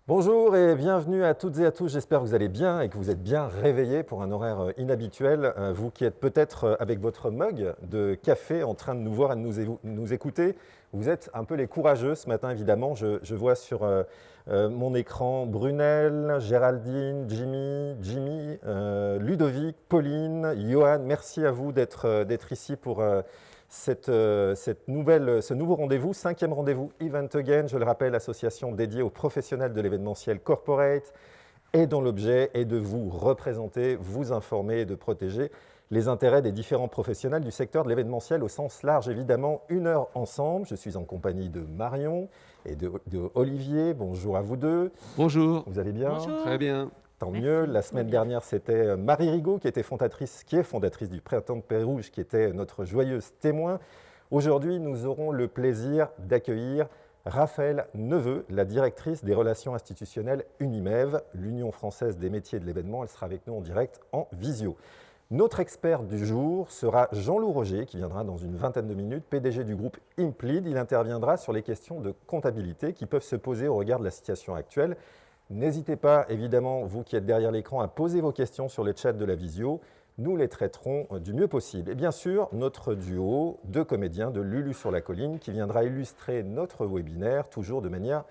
Bonjour et bienvenue à toutes et à tous. J'espère que vous allez bien et que vous êtes bien réveillés pour un horaire inhabituel. Vous qui êtes peut-être avec votre mug de café en train de nous voir et de nous écouter, vous êtes un peu les courageux ce matin évidemment. Je vois sur mon écran Brunel, Géraldine, Jimmy, Ludovic, Pauline, Johan. Merci à vous d'être ici pour ce nouveau rendez-vous, 5e rendez-vous Event Again, je le rappelle, association dédiée aux professionnels de l'événementiel corporate et dont l'objet est de vous représenter, vous informer et de protéger les intérêts des différents professionnels du secteur de l'événementiel au sens large. Évidemment, 1 heure ensemble. Je suis en compagnie de Marion et de Olivier. Bonjour à vous deux. Bonjour. Vous allez bien? Bonjour. Très bien. Tant Merci, mieux. La semaine bien. dernière, c'était Marie Rigaud qui est fondatrice du Printemps de Pérouge, qui était notre joyeuse témoin. Aujourd'hui, nous aurons le plaisir d'accueillir Raphaël Neveu, la directrice des relations institutionnelles Unimev, l'Union française des métiers de l'événement. Elle sera avec nous en direct en visio. Notre expert du jour sera Jean-Loup Roger, qui viendra dans une vingtaine de minutes, PDG du groupe Implid. Il interviendra sur les questions de comptabilité qui peuvent se poser au regard de la situation actuelle. N'hésitez pas, évidemment, vous qui êtes derrière l'écran, à poser vos questions sur le chat de la visio. Nous les traiterons du mieux possible. Et bien sûr, notre duo de comédiens de Lulu sur la colline qui viendra illustrer notre webinaire, toujours de manière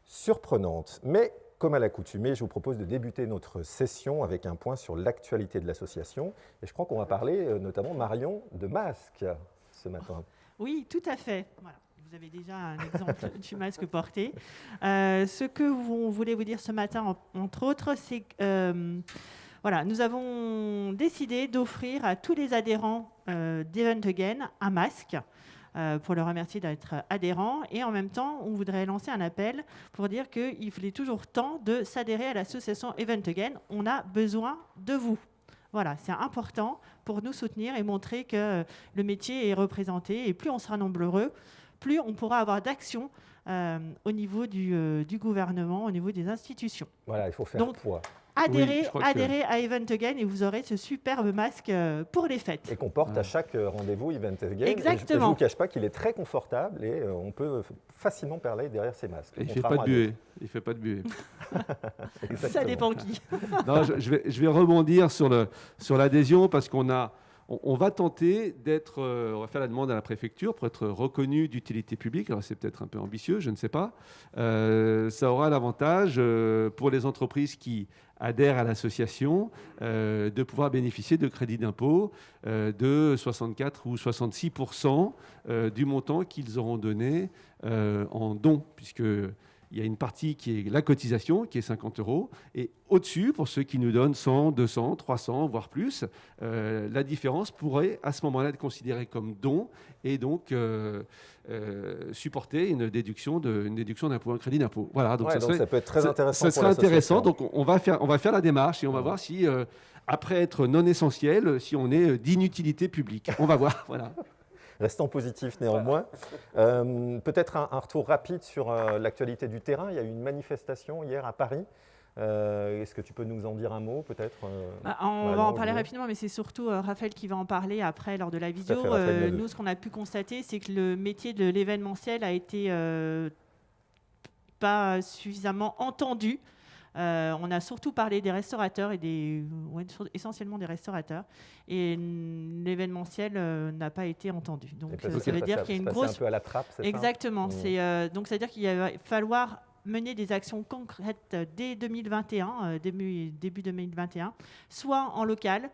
surprenante. Mais comme à l'accoutumée, je vous propose de débuter notre session avec un point sur l'actualité de l'association. Et je crois qu'on va parler notamment, Marion, de masques ce matin. Oui, tout à fait. Voilà. Vous avez déjà un exemple du masque porté. Ce que on voulait vous dire ce matin, entre autres, c'est que voilà, nous avons décidé d'offrir à tous les adhérents d'Event Again un masque pour leur remercier d'être adhérents. Et en même temps, on voudrait lancer un appel pour dire qu'il fallait toujours temps de s'adhérer à l'association Event Again. On a besoin de vous. Voilà, c'est important pour nous soutenir et montrer que le métier est représenté. Et plus on sera nombreux, plus on pourra avoir d'action au niveau du gouvernement, au niveau des institutions. Voilà, il faut faire Donc, poids. Adhérez, Oui, adhérez à Event Again et vous aurez ce superbe masque pour les fêtes. Et qu'on porte à chaque rendez-vous Event Again. Exactement. Et je ne vous cache pas qu'il est très confortable et on peut facilement parler derrière ces masques. Et il ne fait pas de buée. Il fait pas de buée. Ça dépend qui. Non, je vais rebondir sur l'adhésion parce on va tenter d'être, on va faire la demande à la préfecture pour être reconnu d'utilité publique. Alors c'est peut-être un peu ambitieux, je ne sais pas. Ça aura l'avantage pour les entreprises qui adhèrent à l'association de pouvoir bénéficier de crédits d'impôt de 64 ou 66% du montant qu'ils auront donné en dons, puisque il y a une partie qui est la cotisation, qui est 50 €. Et au-dessus, pour ceux qui nous donnent 100, 200, 300, voire plus, la différence pourrait à ce moment-là être considérée comme don et donc supporter une déduction d'impôt, un crédit d'impôt. Voilà, donc, donc ça peut être très intéressant. Ça serait intéressant. Donc on va faire la démarche et on va voir si, après être non essentiel, si on est d'inutilité publique. On va voir. Voilà. Restons positifs néanmoins. Peut-être un retour rapide sur l'actualité du terrain. Il y a eu une manifestation hier à Paris. Est-ce que tu peux nous en dire un mot peut-être On va en parler rapidement, mais c'est surtout Raphaël qui va en parler après lors de la vidéo. Nous, ce qu'on a pu constater, c'est que le métier de l'événementiel a été pas suffisamment entendu. On a surtout parlé des restaurateurs essentiellement des restaurateurs, et l'événementiel n'a pas été entendu. Donc ça veut dire qu'il y a une grosse. Un peu à la trappe, c'est Exactement. Ça donc ça veut dire qu'il va falloir mener des actions concrètes dès 2021, début 2021, soit en local.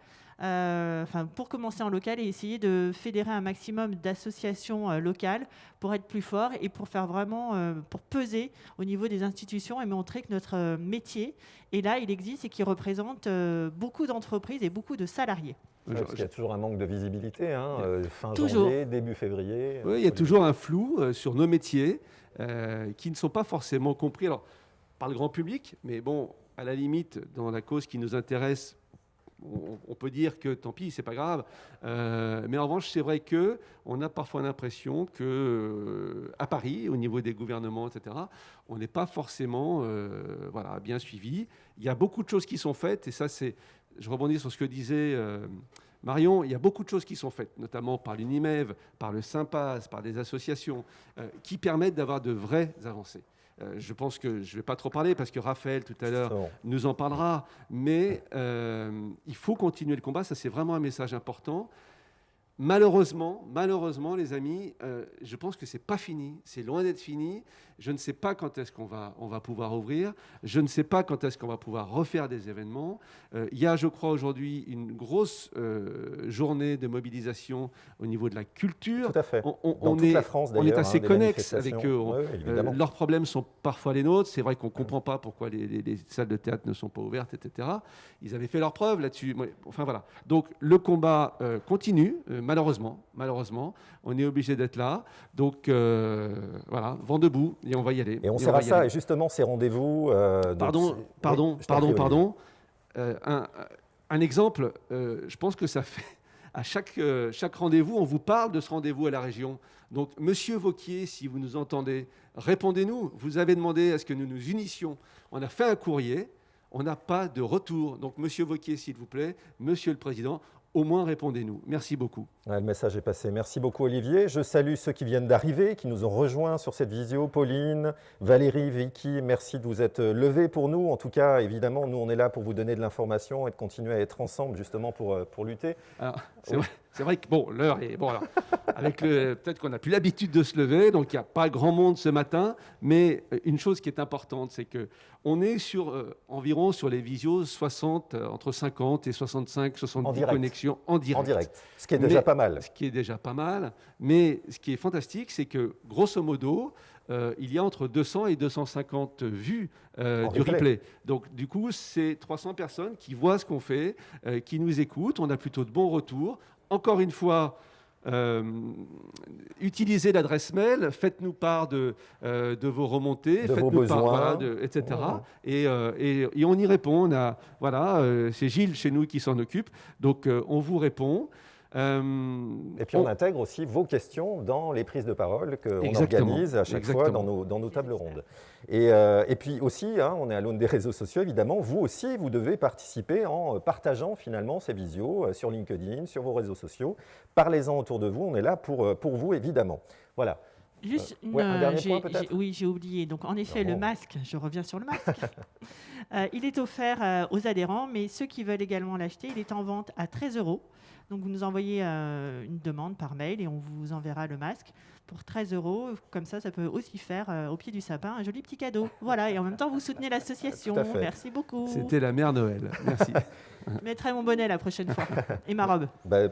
Pour commencer en local et essayer de fédérer un maximum d'associations locales pour être plus fort et pour faire vraiment, pour peser au niveau des institutions et montrer que notre métier est là, il existe et qu'il représente beaucoup d'entreprises et beaucoup de salariés. Parce qu'il y a toujours un manque de visibilité, fin toujours. Janvier, début février. Oui, il y a toujours un flou sur nos métiers qui ne sont pas forcément compris par le grand public, mais bon, à la limite, dans la cause qui nous intéresse, on peut dire que tant pis, c'est pas grave. Mais en revanche, c'est vrai qu'on a parfois l'impression qu'à Paris, au niveau des gouvernements, etc., on n'est pas forcément bien suivi. Il y a beaucoup de choses qui sont faites, et ça, je rebondis sur ce que disait Marion, il y a beaucoup de choses qui sont faites, notamment par l'Unimev, par le Sympas, par des associations, qui permettent d'avoir de vraies avancées. Je pense que je ne vais pas trop parler parce que Raphaël, tout à l'heure, Justement. nous en parlera. Mais il faut continuer le combat. Ça, c'est vraiment un message important. Malheureusement, les amis, je pense que c'est pas fini. C'est loin d'être fini. Je ne sais pas quand est-ce qu'on va pouvoir ouvrir. Je ne sais pas quand est-ce qu'on va pouvoir refaire des événements. Il y a, je crois, aujourd'hui une grosse journée de mobilisation au niveau de la culture. Tout à fait. Dans On toute est, la France, on est d'ailleurs, assez des connexes manifestations. avec eux. Oui, évidemment. Leurs problèmes sont parfois les nôtres. C'est vrai qu'on ne comprend pas pourquoi les salles de théâtre ne sont pas ouvertes, etc. Ils avaient fait leurs preuves là-dessus. Enfin voilà. Donc le combat continue, malheureusement. On est obligé d'être là. Donc voilà, vent debout et on va y aller. Et on sert à ça, et justement, ces rendez-vous... Pardon. Un exemple, je pense que ça fait... À chaque rendez-vous, on vous parle de ce rendez-vous à la région. Donc, Monsieur Vauquier, si vous nous entendez, répondez-nous. Vous avez demandé à ce que nous nous unissions. On a fait un courrier, on n'a pas de retour. Donc, Monsieur Vauquier, s'il vous plaît, Monsieur le Président, au moins répondez-nous. Merci beaucoup. Ouais, le message est passé. Merci beaucoup, Olivier. Je salue ceux qui viennent d'arriver, qui nous ont rejoints sur cette visio. Pauline, Valérie, Vicky, merci de vous être levés pour nous. En tout cas, évidemment, nous, on est là pour vous donner de l'information et de continuer à être ensemble, justement, pour lutter. Alors, c'est vrai que bon, l'heure est... Bon, alors, peut-être qu'on n'a plus l'habitude de se lever, donc il n'y a pas grand monde ce matin, mais une chose qui est importante, c'est qu'on est environ sur les visios 60, entre 50 et 65, 70 connexions en direct. En direct, ce qui est déjà pas mal. Ce qui est déjà pas mal, mais ce qui est fantastique, c'est que, grosso modo, il y a entre 200 et 250 vues du replay. Donc, du coup, c'est 300 personnes qui voient ce qu'on fait, qui nous écoutent. On a plutôt de bons retours. Encore une fois, utilisez l'adresse mail, faites-nous part de vos remontées, vos besoins, etc. Et on y répond. C'est Gilles chez nous qui s'en occupe. Donc, on vous répond. Et puis on intègre aussi vos questions dans les prises de parole qu'on organise à chaque fois dans nos tables rondes. Et puis aussi, on est à l'aune des réseaux sociaux, évidemment, vous aussi, vous devez participer en partageant finalement ces visios sur LinkedIn, sur vos réseaux sociaux. Parlez-en autour de vous, on est là pour vous, évidemment. Voilà. Juste un dernier point peut-être ? Oui, j'ai oublié. Donc en effet, le masque, je reviens sur le masque. Il est offert aux adhérents, mais ceux qui veulent également l'acheter, il est en vente à 13 €. Donc vous nous envoyez une demande par mail et on vous enverra le masque pour 13 €. Comme ça peut aussi faire au pied du sapin un joli petit cadeau. Voilà, et en même temps vous soutenez l'association. Merci beaucoup. C'était la mère Noël. Merci. Je mettrai mon bonnet la prochaine fois et ma robe.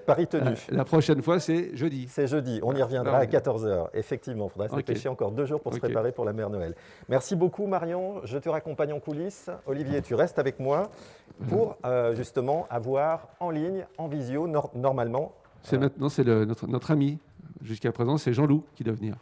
Paris tenu. La prochaine fois, c'est jeudi. C'est jeudi. On y reviendra à 14 h. Effectivement, il faudra se dépêcher encore 2 jours pour se préparer pour la mère Noël. Merci beaucoup, Marion. Je te raccompagne en coulisses. Olivier, tu restes avec moi pour justement avoir en ligne, en visio, normalement. Maintenant, c'est notre ami. Jusqu'à présent, c'est Jean-Loup qui doit venir.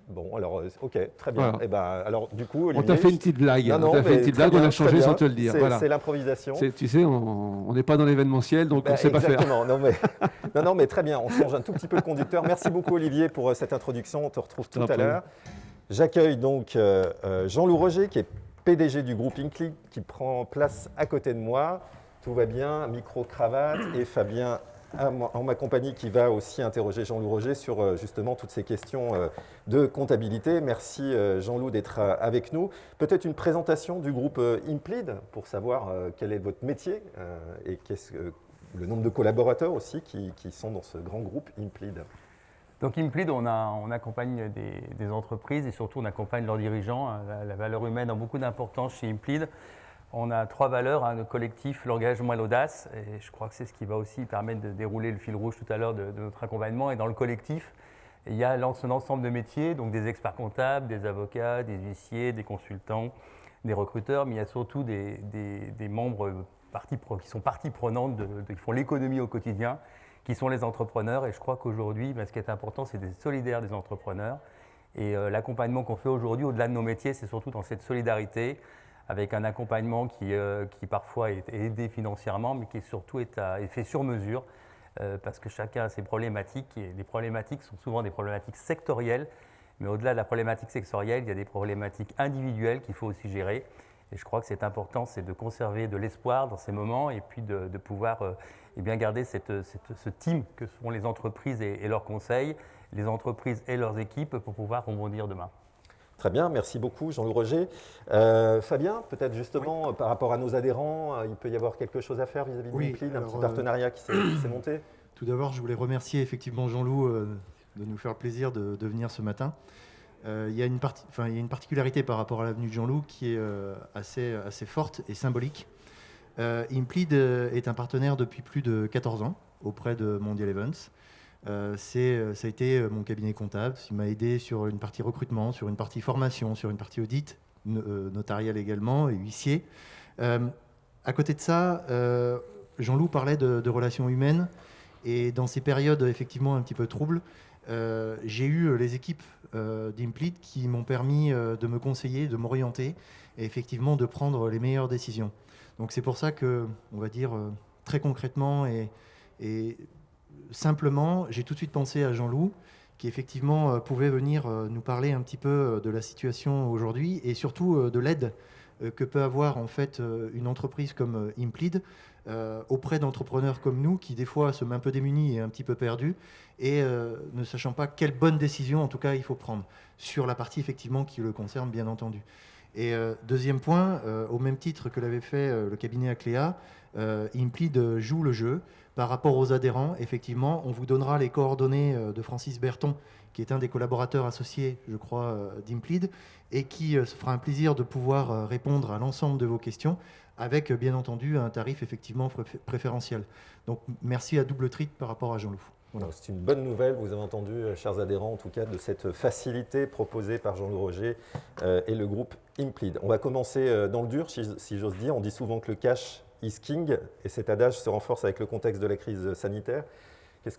Bon, alors, ok, très bien. Voilà. Et alors, du coup, Olivier, on t'a fait une petite blague. Non, on t'a fait une petite blague, on a changé sans te le dire. C'est l'improvisation. Tu sais, on n'est pas dans l'événementiel, donc on ne sait pas faire. Exactement. Non, mais très bien. On change un tout petit peu le conducteur. Merci beaucoup, Olivier, pour cette introduction. On te retrouve tout à l'heure. J'accueille donc Jean-Loup Roger, qui est PDG du groupe Inclic, qui prend place à côté de moi. Tout va bien, micro-cravate, et Fabien en ma compagnie qui va aussi interroger Jean-Loup Roger sur justement toutes ces questions de comptabilité. Merci Jean-Loup d'être avec nous. Peut-être une présentation du groupe Implid pour savoir quel est votre métier et le nombre de collaborateurs aussi qui sont dans ce grand groupe Implid. Donc Implid, on accompagne des entreprises et surtout on accompagne leurs dirigeants. La valeur humaine a beaucoup d'importance chez Implid. On a 3 valeurs, le collectif, l'engagement et l'audace. Et je crois que c'est ce qui va aussi permettre de dérouler le fil rouge tout à l'heure de notre accompagnement. Et dans le collectif, il y a un ensemble de métiers, donc des experts comptables, des avocats, des huissiers, des consultants, des recruteurs, mais il y a surtout des membres qui sont partie prenante, qui font l'économie au quotidien, qui sont les entrepreneurs. Et je crois qu'aujourd'hui, ce qui est important, c'est d'être solidaire des entrepreneurs. Et l'accompagnement qu'on fait aujourd'hui, au-delà de nos métiers, c'est surtout dans cette solidarité, avec un accompagnement qui parfois est aidé financièrement, mais qui surtout est fait sur mesure, parce que chacun a ses problématiques, et les problématiques sont souvent des problématiques sectorielles, mais au-delà de la problématique sectorielle, il y a des problématiques individuelles qu'il faut aussi gérer. Et je crois que c'est important, c'est de conserver de l'espoir dans ces moments, et puis de pouvoir garder ce team que sont les entreprises et leurs conseils, les entreprises et leurs équipes pour pouvoir rebondir demain. Très bien, merci beaucoup Jean-Loup Roger. Fabien, peut-être justement par rapport à nos adhérents, il peut y avoir quelque chose à faire vis-à-vis de Implid, un petit partenariat qui s'est monté. Tout d'abord, je voulais remercier effectivement Jean-Loup de nous faire le plaisir de venir ce matin. Il y a une particularité par rapport à l'avenue de Jean-Loup qui est assez forte et symbolique. Implid est un partenaire depuis plus de 14 ans auprès de Mondial Events. Ça a été mon cabinet comptable. Il m'a aidé sur une partie recrutement, sur une partie formation, sur une partie audit, notarial également, et huissier. À côté de ça, Jean-Loup parlait de relations humaines. Et dans ces périodes effectivement un petit peu troubles, j'ai eu les équipes d'Implid qui m'ont permis de me conseiller, de m'orienter et effectivement de prendre les meilleures décisions. Donc c'est pour ça que, on va dire très concrètement et simplement, j'ai tout de suite pensé à Jean-Loup qui effectivement pouvait venir nous parler un petit peu de la situation aujourd'hui et surtout de l'aide que peut avoir en fait une entreprise comme Implid auprès d'entrepreneurs comme nous qui des fois se met un peu démunis et un petit peu perdus et ne sachant pas quelle bonne décision en tout cas il faut prendre sur la partie effectivement qui le concerne bien entendu. Et deuxième point, au même titre que l'avait fait le cabinet Acléa, Implid joue le jeu par rapport aux adhérents. Effectivement, on vous donnera les coordonnées de Francis Berton, qui est un des collaborateurs associés, je crois, d'Implid, et qui se fera un plaisir de pouvoir répondre à l'ensemble de vos questions, avec bien entendu un tarif effectivement préférentiel. Donc merci à double titre par rapport à Jean-Loup. Voilà. C'est une bonne nouvelle, vous avez entendu, chers adhérents, en tout cas, de cette facilité proposée par Jean-Loup Roger et le groupe Implid. On va commencer dans le dur, si j'ose dire. On dit souvent que le cash is king, et cet adage se renforce avec le contexte de la crise sanitaire. Qu'est-ce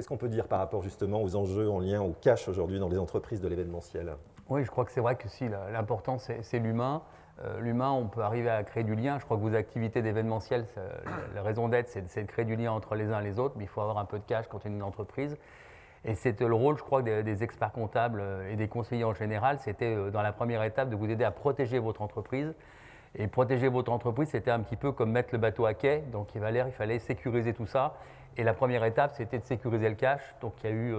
qu'on peut dire par rapport justement aux enjeux en lien au cash aujourd'hui dans les entreprises de l'événementiel? Oui, je crois que c'est vrai que si l'important c'est l'humain. L'humain, on peut arriver à créer du lien. Je crois que vos activités d'événementiel, la raison d'être, c'est de créer du lien entre les uns et les autres, mais il faut avoir un peu de cash quand on est une entreprise. Et c'était le rôle, je crois, des experts comptables et des conseillers en général. C'était dans la première étape de vous aider à protéger votre entreprise. Et protéger votre entreprise, c'était un petit peu comme mettre le bateau à quai. Donc il fallait sécuriser tout ça. Et la première étape, c'était de sécuriser le cash. Donc il y a eu,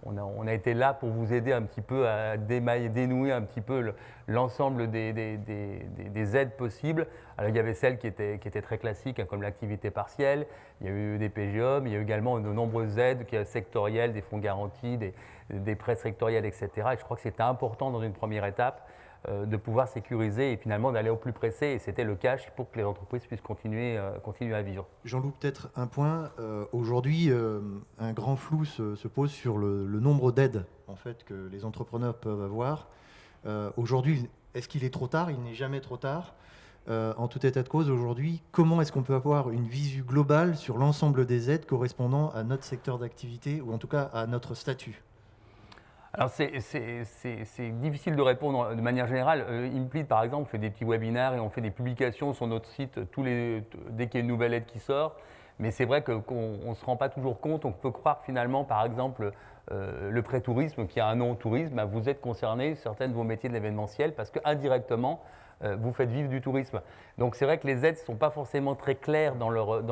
on a été là pour vous aider un petit peu à dénouer un petit peu l'ensemble des aides possibles. Alors il y avait celles qui étaient très classiques, hein, comme l'activité partielle. Il y a eu des PGE, mais il y a eu également de nombreuses aides sectorielles, des fonds garantis, des prêts sectoriels, etc. Et je crois que c'était important dans une première étape de pouvoir sécuriser et finalement d'aller au plus pressé. Et c'était le cash pour que les entreprises puissent continuer à vivre. Jean-Loup, peut-être un point. Aujourd'hui, un grand flou se pose sur le nombre d'aides en fait, que les entrepreneurs peuvent avoir. Aujourd'hui, est-ce qu'il est trop tard? Il n'est jamais trop tard. En tout état de cause, aujourd'hui, comment est-ce qu'on peut avoir une visu globale sur l'ensemble des aides correspondant à notre secteur d'activité ou en tout cas à notre statut? Alors c'est difficile de répondre de manière générale. Implid, par exemple, fait des petits webinaires et on fait des publications sur notre site dès qu'il y a une nouvelle aide qui sort. Mais c'est vrai qu'on ne se rend pas toujours compte. On peut croire finalement, par exemple, le prêt tourisme, qui a un nom tourisme, bah, vous êtes concerné, certains de vos métiers de l'événementiel, parce qu'indirectement, vous faites vivre du tourisme. Donc c'est vrai que les aides ne sont pas forcément très claires dans leur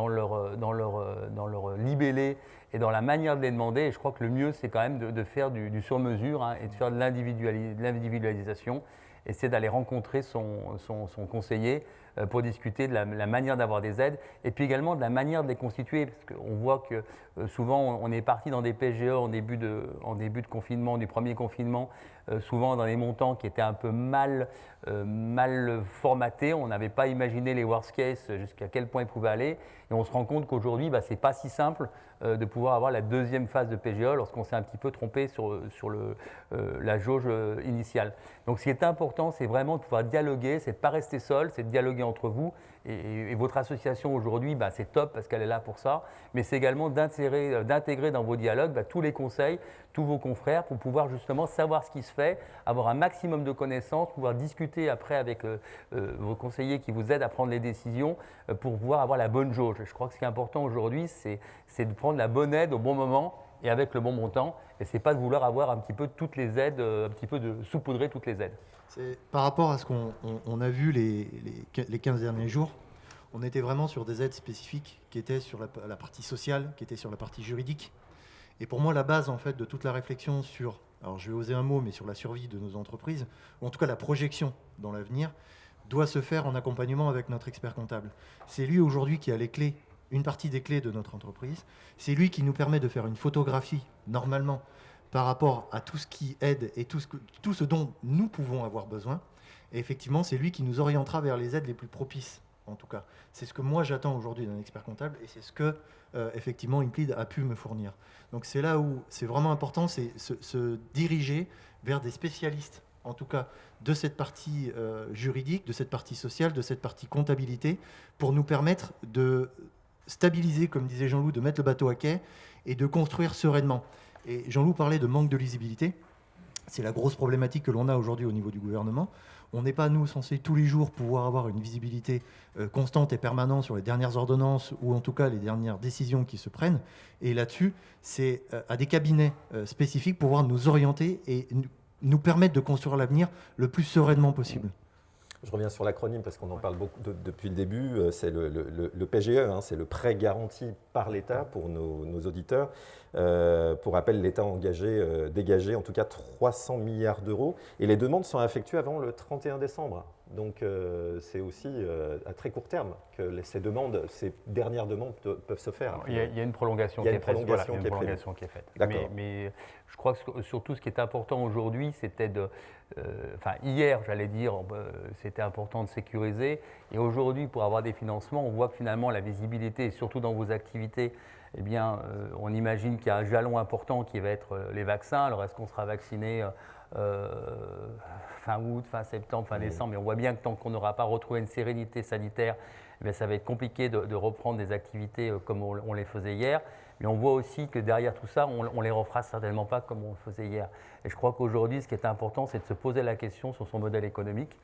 libellé et dans la manière de les demander. Et je crois que le mieux, c'est quand même de faire du sur-mesure, hein, et de faire de l'individualisation. Et c'est d'aller rencontrer son conseiller pour discuter de la manière d'avoir des aides et puis également de la manière de les constituer. Parce qu'on voit que souvent, on est parti dans des PGE en début de confinement, du premier confinement, souvent dans des montants qui étaient un peu mal formatés. On n'avait pas imaginé les worst case jusqu'à quel point ils pouvaient aller. Et on se rend compte qu'aujourd'hui, ce n'est pas si simple de pouvoir avoir la deuxième phase de PGE lorsqu'on s'est un petit peu trompé sur la jauge initiale. Donc ce qui est important, c'est vraiment de pouvoir dialoguer, c'est de ne pas rester seul, c'est de dialoguer entre vous. Et votre association aujourd'hui, c'est top parce qu'elle est là pour ça. Mais c'est également d'intégrer dans vos dialogues tous les conseils, tous vos confrères pour pouvoir justement savoir ce qui se fait, avoir un maximum de connaissances, pouvoir discuter après avec vos conseillers qui vous aident à prendre les décisions pour pouvoir avoir la bonne jauge. Je crois que ce qui est important aujourd'hui, c'est de prendre la bonne aide au bon moment et avec le bon montant. Et ce n'est pas de vouloir avoir un petit peu toutes les aides, un petit peu de saupoudrer toutes les aides. Par rapport à ce qu'on a vu les 15 derniers jours, on était vraiment sur des aides spécifiques qui étaient sur la partie sociale, qui étaient sur la partie juridique. Et pour moi, la base en fait de toute la réflexion sur, alors je vais oser un mot, mais sur la survie de nos entreprises, ou en tout cas la projection dans l'avenir, doit se faire en accompagnement avec notre expert comptable. C'est lui aujourd'hui qui a les clés, une partie des clés de notre entreprise. C'est lui qui nous permet de faire une photographie, normalement, par rapport à tout ce qui aide et tout ce dont nous pouvons avoir besoin. Et effectivement, c'est lui qui nous orientera vers les aides les plus propices, en tout cas. C'est ce que moi j'attends aujourd'hui d'un expert comptable et c'est ce que, effectivement, Implid a pu me fournir. Donc c'est là où c'est vraiment important, c'est se diriger vers des spécialistes, en tout cas, de cette partie juridique, de cette partie sociale, de cette partie comptabilité, pour nous permettre de stabiliser, comme disait Jean-Loup, de mettre le bateau à quai et de construire sereinement. Et Jean-Loup parlait de manque de lisibilité. C'est la grosse problématique que l'on a aujourd'hui au niveau du gouvernement. On n'est pas, nous, censés tous les jours pouvoir avoir une visibilité constante et permanente sur les dernières ordonnances ou en tout cas les dernières décisions qui se prennent. Et là-dessus, c'est à des cabinets spécifiques pour pouvoir nous orienter et nous permettre de construire l'avenir le plus sereinement possible. Je reviens sur l'acronyme parce qu'on en parle beaucoup depuis le début. C'est le PGE, hein, c'est le prêt garanti par l'État pour nos auditeurs. Pour rappel, l'État a dégagé en tout cas 300 milliards d'euros et les demandes sont effectuées avant le 31 décembre. Donc c'est aussi à très court terme que ces dernières demandes peuvent se faire. Il y a une prolongation qui est faite. Mais je crois que surtout ce qui est important aujourd'hui, c'était hier, j'allais dire, c'était important de sécuriser. Et aujourd'hui, pour avoir des financements, on voit que finalement la visibilité, surtout dans vos activités, eh bien, on imagine qu'il y a un jalon important qui va être les vaccins. Alors, est-ce qu'on sera vacciné fin août, fin septembre, fin décembre? Mais on voit bien que tant qu'on n'aura pas retrouvé une sérénité sanitaire, eh bien, ça va être compliqué de reprendre des activités comme on les faisait hier. Mais on voit aussi que derrière tout ça, on ne les refera certainement pas comme on le faisait hier. Et je crois qu'aujourd'hui, ce qui est important, c'est de se poser la question sur son modèle économique.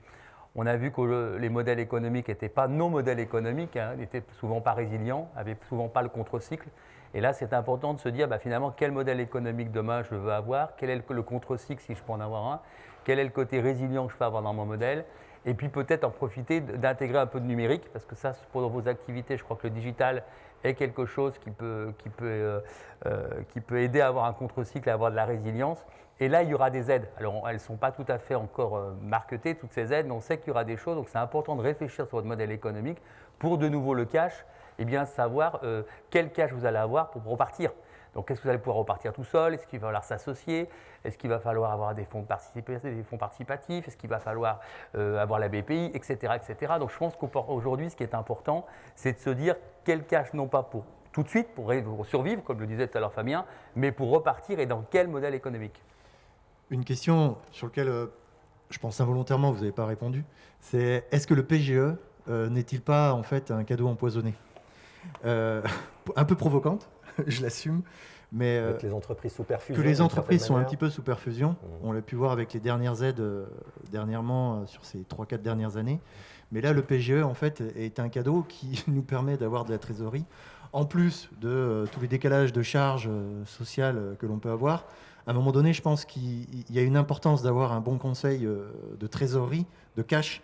On a vu que les modèles économiques n'étaient pas nos modèles économiques, n'étaient souvent pas résilients, n'avaient souvent pas le contre-cycle. Et là, c'est important de se dire finalement quel modèle économique demain je veux avoir, quel est le contre-cycle si je peux en avoir un, quel est le côté résilient que je peux avoir dans mon modèle, et puis peut-être en profiter d'intégrer un peu de numérique, parce que ça, pour vos activités, je crois que le digital est quelque chose qui peut aider à avoir un contre-cycle, à avoir de la résilience. Et là, il y aura des aides. Alors, elles ne sont pas tout à fait encore marketées, toutes ces aides, mais on sait qu'il y aura des choses. Donc, c'est important de réfléchir sur votre modèle économique pour, de nouveau, le cash, et bien savoir quel cash vous allez avoir pour repartir. Donc, est-ce que vous allez pouvoir repartir tout seul? Est-ce qu'il va falloir s'associer? Est-ce qu'il va falloir avoir des fonds participatifs? Est-ce qu'il va falloir avoir la BPI, etc., etc. Donc, je pense qu'aujourd'hui, ce qui est important, c'est de se dire quel cash, non pas pour tout de suite, pour survivre, comme le disait tout à l'heure Fabien, mais pour repartir et dans quel modèle économique? Une question sur laquelle je pense involontairement vous n'avez pas répondu, c'est est-ce que le PGE n'est-il pas en fait un cadeau empoisonné? Un peu provocante, je l'assume, mais avec les entreprises sous perfusion. Que les entreprises sont un petit peu sous perfusion. On l'a pu voir avec les dernières aides dernièrement sur ces 3-4 dernières années. Mais là, le PGE en fait est un cadeau qui nous permet d'avoir de la trésorerie, en plus de tous les décalages de charges sociales que l'on peut avoir. À un moment donné, je pense qu'il y a une importance d'avoir un bon conseil de trésorerie, de cash,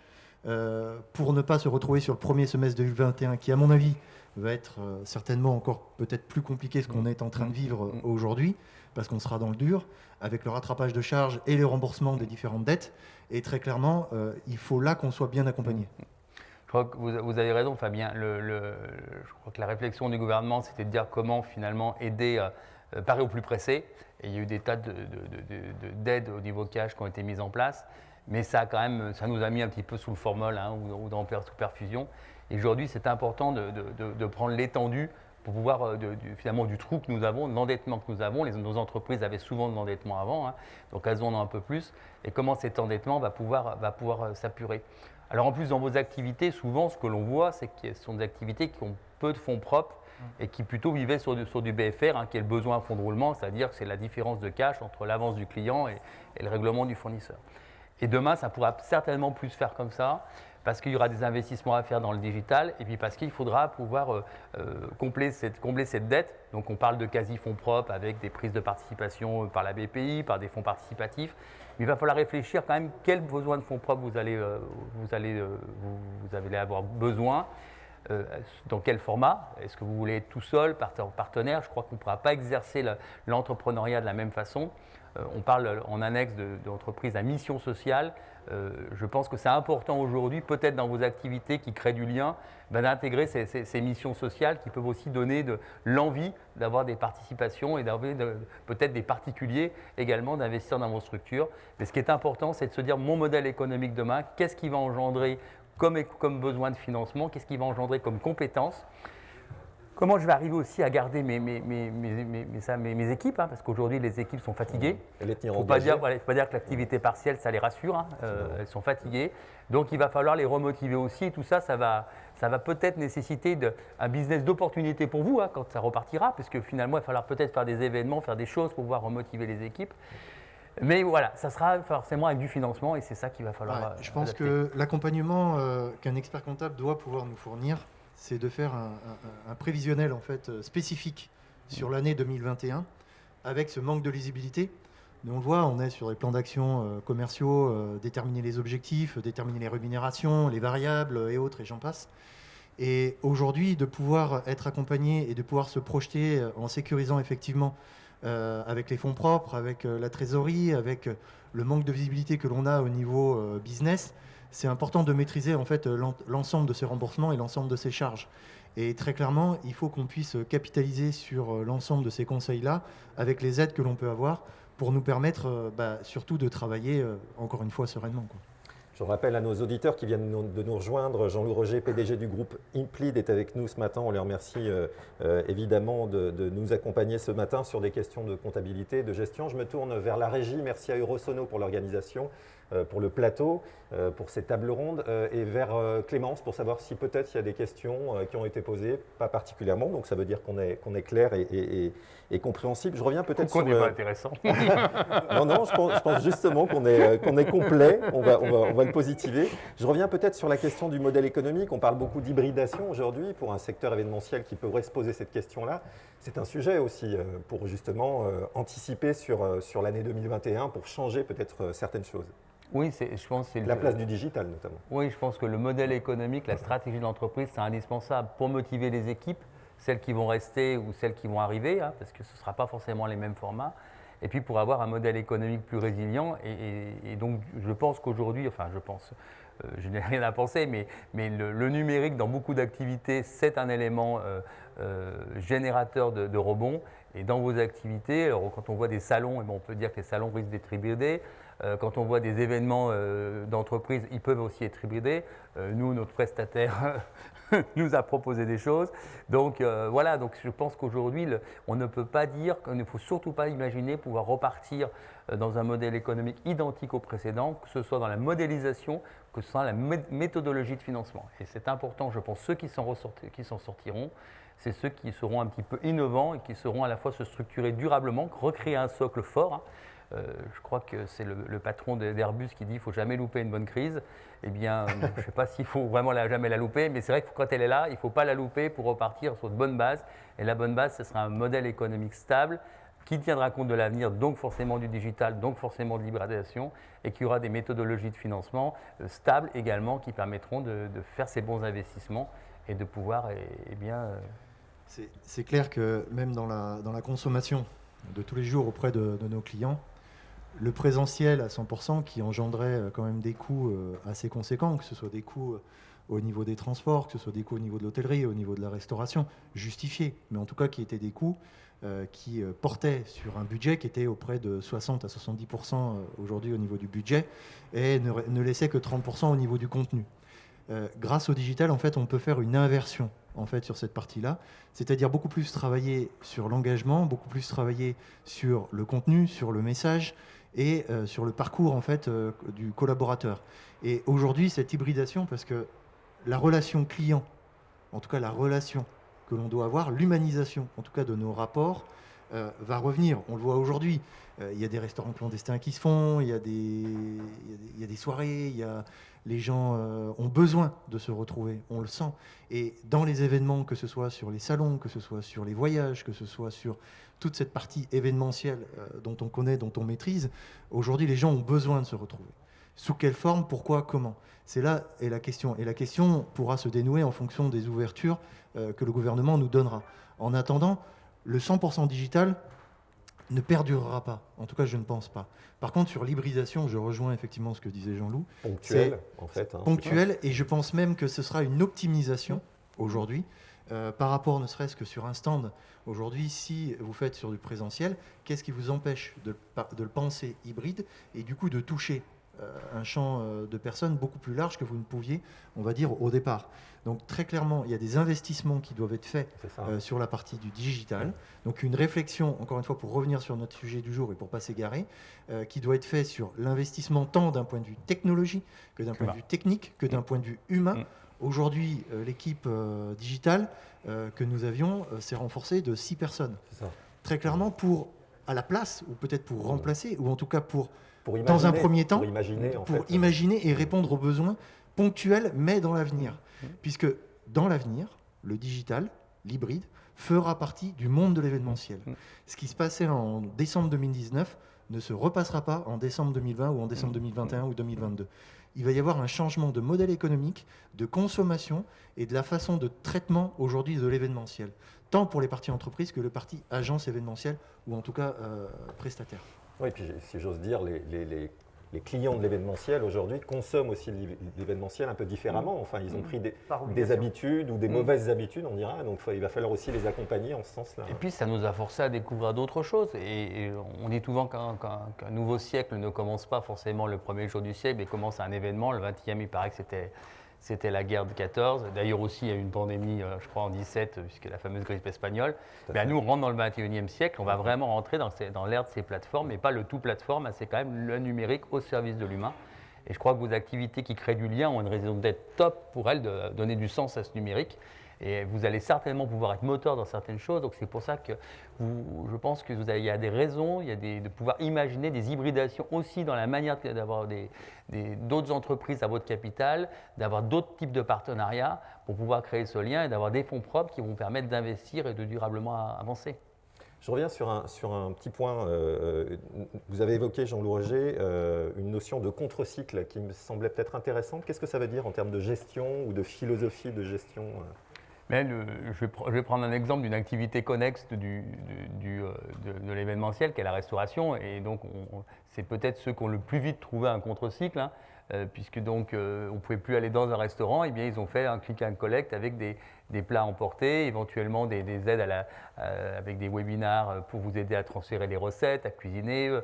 pour ne pas se retrouver sur le premier semestre 2021, qui, à mon avis, va être certainement encore peut-être plus compliqué que ce qu'on est en train de vivre aujourd'hui, parce qu'on sera dans le dur, avec le rattrapage de charges et le remboursement des différentes dettes. Et très clairement, il faut là qu'on soit bien accompagné. Je crois que vous avez raison, Fabien. Je crois que la réflexion du gouvernement, c'était de dire comment finalement aider parer au plus pressé. Et il y a eu des tas d'aides au niveau cash qui ont été mises en place. Mais ça, quand même, ça nous a mis un petit peu sous le formol ou dans sous perfusion. Et aujourd'hui, c'est important de prendre l'étendue pour pouvoir, finalement, du trou que nous avons, de l'endettement que nous avons. Nos entreprises avaient souvent de l'endettement avant, donc elles en ont un peu plus. Et comment cet endettement va pouvoir s'apurer. Alors en plus, dans vos activités, souvent, ce que l'on voit, c'est que ce sont des activités qui ont peu de fonds propres et qui plutôt vivaient sur du BFR, qui est le besoin à fonds de roulement, c'est-à-dire que c'est la différence de cash entre l'avance du client et le règlement du fournisseur. Et demain, ça pourra certainement plus se faire comme ça, parce qu'il y aura des investissements à faire dans le digital, et puis parce qu'il faudra pouvoir combler cette dette. Donc on parle de quasi-fonds propres avec des prises de participation par la BPI, par des fonds participatifs. Mais il va falloir réfléchir quand même quel besoin de fonds propres vous allez avoir besoin. Dans quel format? Est-ce que vous voulez être tout seul, partenaire? Je crois qu'on ne pourra pas exercer l'entrepreneuriat de la même façon. On parle en annexe d'entreprise à mission sociale. Je pense que c'est important aujourd'hui, peut-être dans vos activités qui créent du lien, d'intégrer ces missions sociales qui peuvent aussi donner l'envie d'avoir des participations et d'avoir peut-être des particuliers également d'investir dans vos structures. Mais ce qui est important, c'est de se dire mon modèle économique demain, qu'est-ce qui va engendrer comme besoin de financement, qu'est-ce qui va engendrer comme compétences. Comment je vais arriver aussi à garder mes équipes, parce qu'aujourd'hui les équipes sont fatiguées. Il ne faut pas dire que l'activité partielle ça les rassure, elles sont fatiguées. Donc il va falloir les remotiver aussi. Et tout ça, ça va peut-être nécessiter un business d'opportunité pour vous quand ça repartira, puisque finalement il va falloir peut-être faire des événements, faire des choses pour pouvoir remotiver les équipes. Mais voilà, ça sera forcément avec du financement et c'est ça qu'il va falloir. Je pense que l'accompagnement qu'un expert comptable doit pouvoir nous fournir, c'est de faire un prévisionnel en fait spécifique sur l'année 2021 avec ce manque de lisibilité. Nous, on le voit, on est sur des plans d'action commerciaux, déterminer les objectifs, déterminer les rémunérations, les variables et autres, et j'en passe. Et aujourd'hui, de pouvoir être accompagné et de pouvoir se projeter en sécurisant effectivement avec les fonds propres, avec la trésorerie, avec le manque de visibilité que l'on a au niveau business, c'est important de maîtriser en fait l'ensemble de ces remboursements et l'ensemble de ces charges. Et très clairement, il faut qu'on puisse capitaliser sur l'ensemble de ces conseils-là avec les aides que l'on peut avoir pour nous permettre surtout de travailler encore une fois sereinement, quoi. Je rappelle à nos auditeurs qui viennent de nous rejoindre, Jean-Loup Roger, PDG du groupe Implid, est avec nous ce matin. On les remercie évidemment de nous accompagner ce matin sur des questions de comptabilité, de gestion. Je me tourne vers la régie. Merci à Eurosono pour l'organisation, pour le plateau, pour ces tables rondes, et vers Clémence pour savoir si peut-être il y a des questions qui ont été posées, pas particulièrement. Donc ça veut dire qu'on est clair et compréhensible. Je reviens peut-être sur... Qu'on n'est pas intéressant. Non, je pense justement qu'on est complet. On va le positiver. Je reviens peut-être sur la question du modèle économique. On parle beaucoup d'hybridation aujourd'hui pour un secteur événementiel qui pourrait se poser cette question-là. C'est un sujet aussi pour justement anticiper sur l'année 2021 pour changer peut-être certaines choses. Oui, je pense que c'est la place du digital notamment. Oui, je pense que le modèle économique, la stratégie de l'entreprise, c'est indispensable pour motiver les équipes, celles qui vont rester ou celles qui vont arriver, parce que ce ne sera pas forcément les mêmes formats. Et puis pour avoir un modèle économique plus résilient. Et donc je pense qu'aujourd'hui, je n'ai rien à penser, mais le numérique dans beaucoup d'activités, c'est un élément générateur de rebond. Et dans vos activités, alors, quand on voit des salons, on peut dire que les salons risquent d'être hybridés. Quand on voit des événements d'entreprise, ils peuvent aussi être hybridés. Nous, notre prestataire nous a proposé des choses. Donc voilà, donc je pense qu'aujourd'hui, on ne peut pas dire, qu'il ne faut surtout pas imaginer pouvoir repartir dans un modèle économique identique au précédent, que ce soit dans la modélisation, que ce soit dans la méthodologie de financement. Et c'est important, je pense, ceux qui s'en sortiront, c'est ceux qui seront un petit peu innovants et qui sauront à la fois se structurer durablement, recréer un socle fort. Je crois que c'est le patron d'Airbus qui dit qu'il ne faut jamais louper une bonne crise. Eh bien, je ne sais pas s'il faut vraiment jamais la louper, mais c'est vrai que quand elle est là, il ne faut pas la louper pour repartir sur de bonnes bases. Et la bonne base, ce sera un modèle économique stable qui tiendra compte de l'avenir, donc forcément du digital, donc forcément de l'hybridation, et qui aura des méthodologies de financement stables également qui permettront de faire ces bons investissements et de pouvoir, C'est clair que même dans la consommation de tous les jours auprès de nos clients, le présentiel à 100% qui engendrait quand même des coûts assez conséquents, que ce soit des coûts au niveau des transports, que ce soit des coûts au niveau de l'hôtellerie, au niveau de la restauration, justifiés, mais en tout cas qui étaient des coûts qui portaient sur un budget qui était auprès de 60 à 70% aujourd'hui au niveau du budget et ne laissait que 30% au niveau du contenu. Grâce au digital, en fait, on peut faire une inversion en fait, sur cette partie-là, c'est-à-dire beaucoup plus travailler sur l'engagement, beaucoup plus travailler sur le contenu, sur le message et sur le parcours en fait, du collaborateur. Et aujourd'hui, cette hybridation, parce que la relation client, en tout cas la relation que l'on doit avoir, l'humanisation en tout cas de nos rapports, va revenir. On le voit aujourd'hui. Il y a des restaurants clandestins qui se font, il y a des soirées, les gens ont besoin de se retrouver, on le sent. Et dans les événements, que ce soit sur les salons, que ce soit sur les voyages, que ce soit sur toute cette partie événementielle dont on connaît, dont on maîtrise, aujourd'hui les gens ont besoin de se retrouver. Sous quelle forme, pourquoi, comment? C'est là est la question. Et la question pourra se dénouer en fonction des ouvertures que le gouvernement nous donnera. En attendant, le 100% digital ne perdurera pas. En tout cas, je ne pense pas. Par contre, sur l'hybridation, je rejoins effectivement ce que disait Jean-Loup. Ponctuel, en fait. Ponctuel, et je pense même que ce sera une optimisation aujourd'hui, par rapport ne serait-ce que sur un stand. Aujourd'hui, si vous faites sur du présentiel, qu'est-ce qui vous empêche de le penser hybride et du coup de toucher un champ de personnes beaucoup plus large que vous ne pouviez, on va dire, au départ. Donc très clairement, il y a des investissements qui doivent être faits sur la partie du digital. Donc une réflexion, encore une fois, pour revenir sur notre sujet du jour et pour ne pas s'égarer, qui doit être faite sur l'investissement tant d'un point de vue technologie que d'un point de vue technique, que d'un point de vue humain. Aujourd'hui, l'équipe digitale que nous avions s'est renforcée de 6 personnes. Très clairement, à la place, ou peut-être pour remplacer, ou en tout cas pour imaginer, dans un premier temps, pour imaginer et répondre aux besoins ponctuels, mais dans l'avenir. Puisque dans l'avenir, le digital, l'hybride, fera partie du monde de l'événementiel. Ce qui se passait en décembre 2019 ne se repassera pas en décembre 2020 ou en décembre 2021 ou 2022. Il va y avoir un changement de modèle économique, de consommation et de la façon de traitement aujourd'hui de l'événementiel, tant pour les parties entreprises que les parties agences événementielles ou en tout cas prestataires. Oui, puis si j'ose dire, les clients de l'événementiel aujourd'hui consomment aussi l'événementiel un peu différemment. Enfin, ils ont pris des habitudes ou des mauvaises habitudes, on dira. Donc, il va falloir aussi les accompagner en ce sens-là. Et puis, ça nous a forcé à découvrir d'autres choses. Et on dit souvent qu'un nouveau siècle ne commence pas forcément le premier jour du siècle, mais commence à un événement. Le 20e, il paraît que c'était la guerre de 14. D'ailleurs aussi, il y a eu une pandémie, je crois, en 17, puisque la fameuse grippe espagnole. Mais nous, on rentre dans le 21e siècle, on va vraiment rentrer dans l'ère de ces plateformes, mais pas le tout plateforme, c'est quand même le numérique au service de l'humain. Et je crois que vos activités qui créent du lien ont une raison d'être top pour elles, de donner du sens à ce numérique. Et vous allez certainement pouvoir être moteur dans certaines choses. Donc c'est pour ça que je pense qu'il y a des raisons, de pouvoir imaginer des hybridations aussi dans la manière d'avoir d'autres entreprises à votre capital, d'avoir d'autres types de partenariats pour pouvoir créer ce lien et d'avoir des fonds propres qui vont permettre d'investir et de durablement avancer. Je reviens sur un petit point. Vous avez évoqué, Jean-Loup Roger, une notion de contre-cycle qui me semblait peut-être intéressante. Qu'est-ce que ça veut dire en termes de gestion ou de philosophie de gestion ? Mais je vais prendre un exemple d'une activité connexe de l'événementiel, qui est la restauration. Et donc, c'est peut-être ceux qui ont le plus vite trouvé un contre-cycle, hein, puisque donc, on ne pouvait plus aller dans un restaurant. Et bien, ils ont fait un click and collect avec des plats emportés, éventuellement des aides avec des webinars pour vous aider à transférer les recettes, à cuisiner.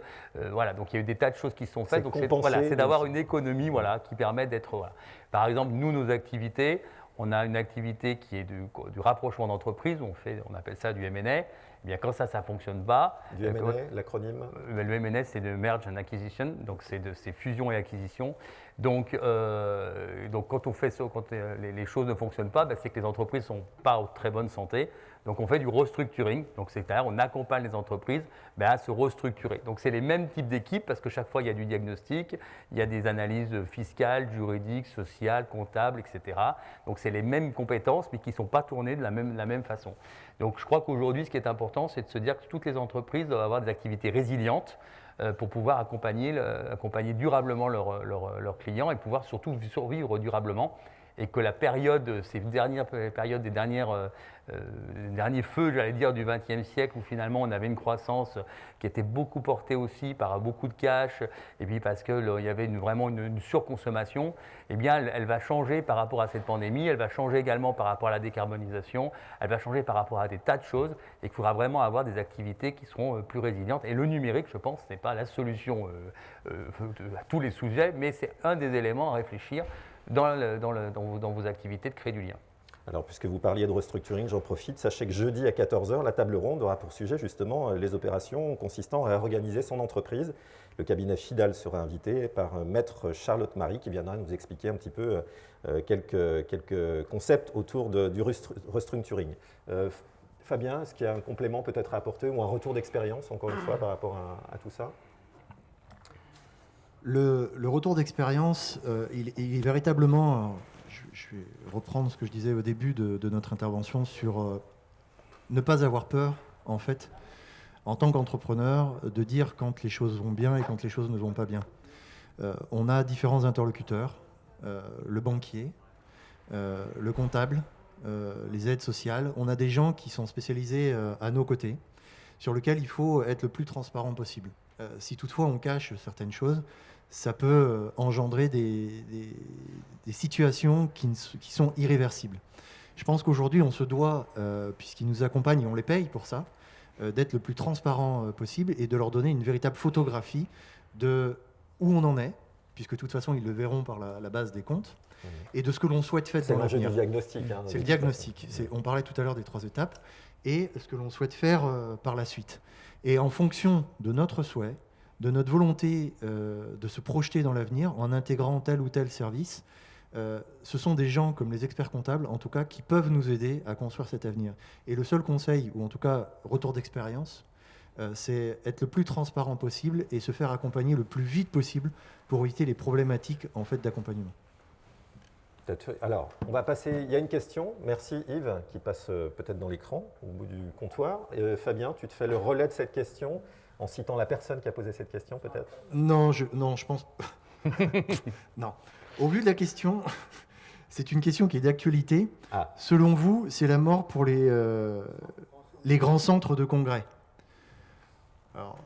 Voilà, donc il y a eu des tas de choses qui sont faites. Donc, c'est d'avoir une économie qui permet d'être… Voilà. Par exemple, nous, nos activités… On a une activité qui est du rapprochement d'entreprises, on appelle ça du M&A. Eh bien, quand ça ne fonctionne pas… Du M&A, l'acronyme ? Le M&A, c'est de Merge and Acquisition, donc c'est fusion et acquisition. Donc quand on fait ça, quand les choses ne fonctionnent pas, c'est que les entreprises ne sont pas en très bonne santé. Donc on fait du restructuring, donc c'est-à-dire on accompagne les entreprises à se restructurer. Donc c'est les mêmes types d'équipes parce que chaque fois il y a du diagnostic, il y a des analyses fiscales, juridiques, sociales, comptables, etc. Donc c'est les mêmes compétences mais qui ne sont pas tournées de la même façon. Donc je crois qu'aujourd'hui ce qui est important c'est de se dire que toutes les entreprises doivent avoir des activités résilientes pour pouvoir accompagner durablement leurs clients et pouvoir surtout survivre durablement. Et que la période, ces dernières périodes, des derniers feux, j'allais dire, du XXe siècle, où finalement on avait une croissance qui était beaucoup portée aussi par beaucoup de cash, et puis parce qu'il y avait vraiment une surconsommation, eh bien elle va changer par rapport à cette pandémie, elle va changer également par rapport à la décarbonisation, elle va changer par rapport à des tas de choses, et qu'il faudra vraiment avoir des activités qui seront plus résilientes. Et le numérique, je pense, n'est pas la solution à tous les sujets, mais c'est un des éléments à réfléchir dans vos activités de créer du lien. Alors, puisque vous parliez de restructuring, j'en profite. Sachez que jeudi à 14h, la table ronde aura pour sujet justement les opérations consistant à réorganiser son entreprise. Le cabinet FIDAL sera invité par maître Charlotte Marie qui viendra nous expliquer un petit peu quelques concepts autour du restructuring. Fabien, est-ce qu'il y a un complément peut-être à apporter ou un retour d'expérience, encore une fois, par rapport à tout ça ? Le retour d'expérience, il est véritablement, je vais reprendre ce que je disais au début de notre intervention sur ne pas avoir peur, en fait, en tant qu'entrepreneur, de dire quand les choses vont bien et quand les choses ne vont pas bien. on a différents interlocuteurs, le banquier, le comptable, les aides sociales. On a des gens qui sont spécialisés à nos côtés, sur lesquels il faut être le plus transparent possible. Si toutefois on cache certaines choses, ça peut engendrer des situations qui sont irréversibles. Je pense qu'aujourd'hui, on se doit, puisqu'ils nous accompagnent et on les paye pour ça, d'être le plus transparent possible et de leur donner une véritable photographie de où on en est, puisque de toute façon, ils le verront par la base des comptes, et de ce que l'on souhaite faire dans l'avenir. C'est l'enjeu du diagnostic. C'est le diagnostic. On parlait tout à l'heure des 3 étapes, et ce que l'on souhaite faire par la suite. Et en fonction de notre souhait, de notre volonté de se projeter dans l'avenir en intégrant tel ou tel service, ce sont des gens comme les experts comptables, en tout cas, qui peuvent nous aider à construire cet avenir. Et le seul conseil, ou en tout cas retour d'expérience, c'est être le plus transparent possible et se faire accompagner le plus vite possible pour éviter les problématiques en fait, d'accompagnement. Alors, on va passer. Il y a une question. Merci Yves, qui passe peut-être dans l'écran, au bout du comptoir. Fabien, tu te fais le relais de cette question en citant la personne qui a posé cette question, peut-être ? Non, je pense. Non. Au vu de la question, c'est une question qui est d'actualité. Ah. Selon vous, c'est la mort pour les grands centres de congrès. Alors,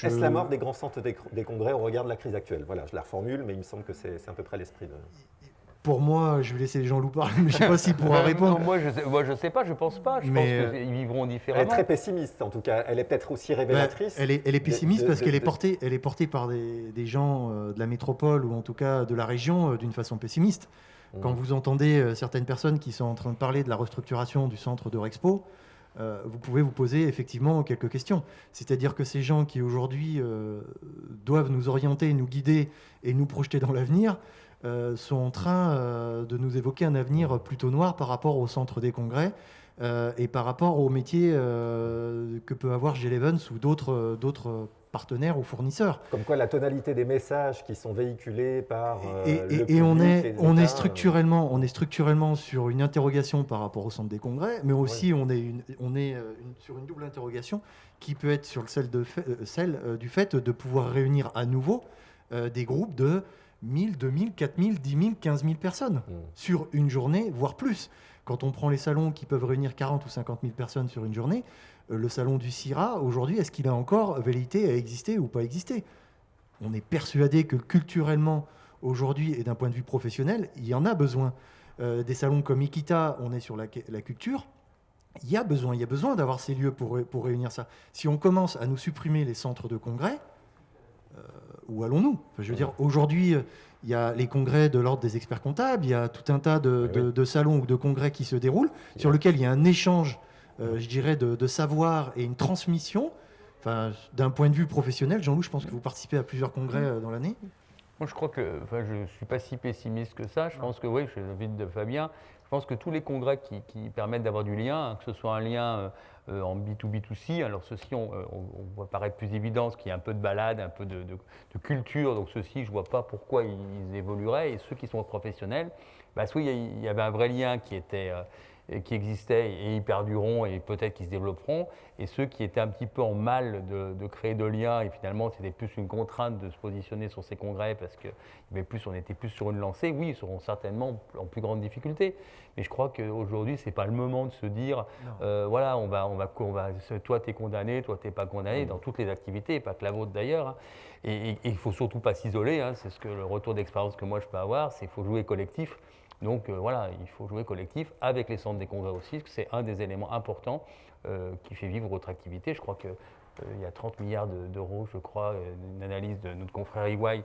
Est-ce la mort des grands centres des congrès au regard de la crise actuelle ? Voilà, je la reformule, mais il me semble que c'est à peu près l'esprit de... Pour moi, je vais laisser Jean-Loup parler, mais je ne sais pas s'il pourra répondre. Non, moi, je sais pas, je pense pas. Je pense qu'ils vivront différemment. Elle est très pessimiste, en tout cas. Elle est peut-être aussi révélatrice. Elle est pessimiste parce qu'elle est portée par des gens de la métropole ou en tout cas de la région d'une façon pessimiste. Quand vous entendez certaines personnes qui sont en train de parler de la restructuration du centre de Rexpo, vous pouvez vous poser effectivement quelques questions. C'est-à-dire que ces gens qui aujourd'hui doivent nous orienter, nous guider et nous projeter dans l'avenir sont en train de nous évoquer un avenir plutôt noir par rapport au centre des congrès et par rapport au métier que peut avoir G11 ou d'autres partenaires ou fournisseurs. Comme quoi la tonalité des messages qui sont véhiculés par et on est structurellement sur une interrogation par rapport au centre des congrès, mais aussi on est sur une double interrogation qui peut être sur celle du fait de pouvoir réunir à nouveau des groupes de 1000, 2000, 4000, 10 000, 15 000 personnes sur une journée, voire plus. Quand on prend les salons qui peuvent réunir 40 ou 50 000 personnes sur une journée, le salon du CIRA, aujourd'hui, est-ce qu'il a encore velléité à exister ou pas exister ? On est persuadé que culturellement, aujourd'hui, et d'un point de vue professionnel, il y en a besoin. Des salons comme Ikita, on est sur la culture. Il y a besoin d'avoir ces lieux pour réunir ça. Si on commence à nous supprimer les centres de congrès, où allons-nous ? Enfin, je veux dire, aujourd'hui, il y a les congrès de l'ordre des experts comptables, il y a tout un tas de salons ou de congrès qui se déroulent, sur lesquels il y a un échange, je dirais, de savoir et une transmission. Enfin, d'un point de vue professionnel, Jean-Loup, je pense que vous participez à plusieurs congrès dans l'année. Moi, je crois que, je ne suis pas si pessimiste que ça. Je pense que, oui, je suis l'avis de Fabien. Je pense que tous les congrès qui permettent d'avoir du lien, que ce soit un lien en B2B2C, alors ceci, on voit paraître plus évident, ce qui est un peu de balade, un peu de culture, donc ceci, je ne vois pas pourquoi ils évolueraient. Et ceux qui sont professionnels, oui, il y avait un vrai lien qui existait et ils perdureront et peut-être qu'ils se développeront. Et ceux qui étaient un petit peu en mal de créer de liens, et finalement c'était plus une contrainte de se positionner sur ces congrès parce qu'on était plus sur une lancée, oui, ils seront certainement en plus grande difficulté. Mais je crois qu'aujourd'hui, ce n'est pas le moment de se dire, voilà, toi tu es condamné, toi tu n'es pas condamné, dans toutes les activités, pas que la vôtre d'ailleurs. Et il ne faut surtout pas s'isoler, c'est ce que le retour d'expérience que moi je peux avoir, c'est qu'il faut jouer collectif. Donc voilà, il faut jouer collectif avec les centres des congrès aussi, parce que c'est un des éléments importants qui fait vivre votre activité. Je crois qu'il y a 30 milliards d'euros, je crois, une analyse de notre confrère EY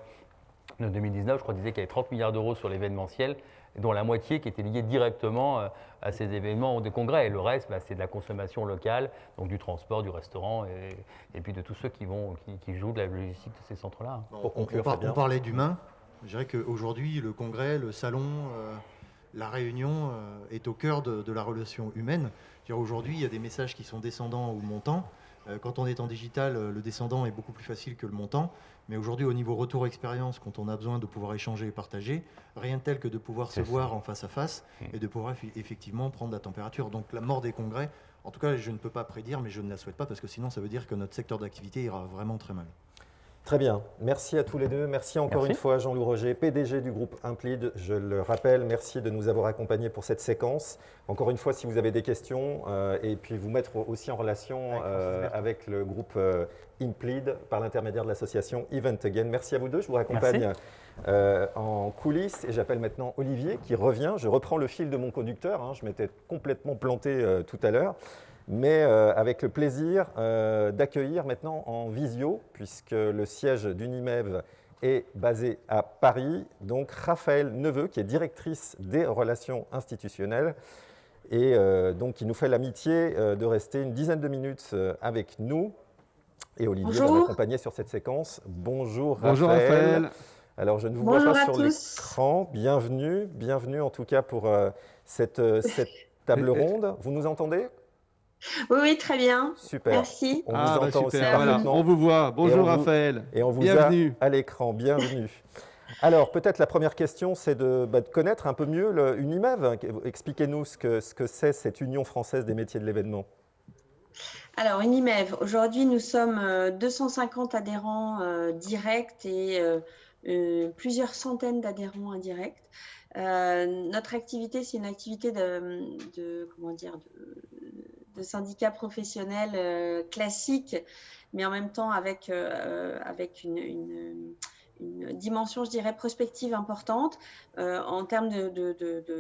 de 2019, je crois, disait qu'il y avait 30 milliards d'euros sur l'événementiel, dont la moitié qui était liée directement à ces événements de congrès. Et le reste, c'est de la consommation locale, donc du transport, du restaurant, et puis de tous ceux qui jouent de la logistique de ces centres-là. Pour conclure, on parlait d'humain. Je dirais qu'aujourd'hui, le congrès, le salon, la réunion est au cœur de la relation humaine. Aujourd'hui, il y a des messages qui sont descendants ou montants. Quand on est en digital, le descendant est beaucoup plus facile que le montant. Mais aujourd'hui, au niveau retour expérience, quand on a besoin de pouvoir échanger et partager, rien de tel que de pouvoir se voir en face à face et de pouvoir effectivement prendre la température. Donc la mort des congrès, en tout cas, je ne peux pas prédire, mais je ne la souhaite pas parce que sinon, ça veut dire que notre secteur d'activité ira vraiment très mal. Très bien, merci à tous les deux. Merci encore une fois Jean-Loup Roger, PDG du groupe Implid. Je le rappelle, merci de nous avoir accompagnés pour cette séquence. Encore une fois, si vous avez des questions, et puis vous mettre aussi en relation avec le groupe Implid par l'intermédiaire de l'association Event Again. Merci à vous deux, je vous raccompagne en coulisses et j'appelle maintenant Olivier qui revient. Je reprends le fil de mon conducteur, hein. Je m'étais complètement planté tout à l'heure. Mais avec le plaisir d'accueillir maintenant en visio, puisque le siège d'Unimev est basé à Paris, donc Raphaël Neveu, qui est directrice des relations institutionnelles, et donc qui nous fait l'amitié de rester une dizaine de minutes avec nous. Et Olivier va m'accompagner sur cette séquence. Bonjour Raphaël. Bonjour Raphaël. Alors je ne vous vois pas sur l'écran. Bienvenue en tout cas pour cette table ronde. Vous nous entendez ? Oui, très bien. Super. Merci. On vous entend aussi parfaitement. On vous voit. Bonjour Raphaël. Et on vous bienvenue a à l'écran. Bienvenue. Alors, peut-être la première question, c'est de connaître un peu mieux Unimev. Expliquez-nous ce que c'est cette Union française des métiers de l'événement. Alors, Unimev, aujourd'hui, nous sommes 250 adhérents directs et plusieurs centaines d'adhérents indirects. Notre activité, c'est une activité de syndicat professionnel classique, mais en même temps avec une dimension, je dirais, prospective importante. En termes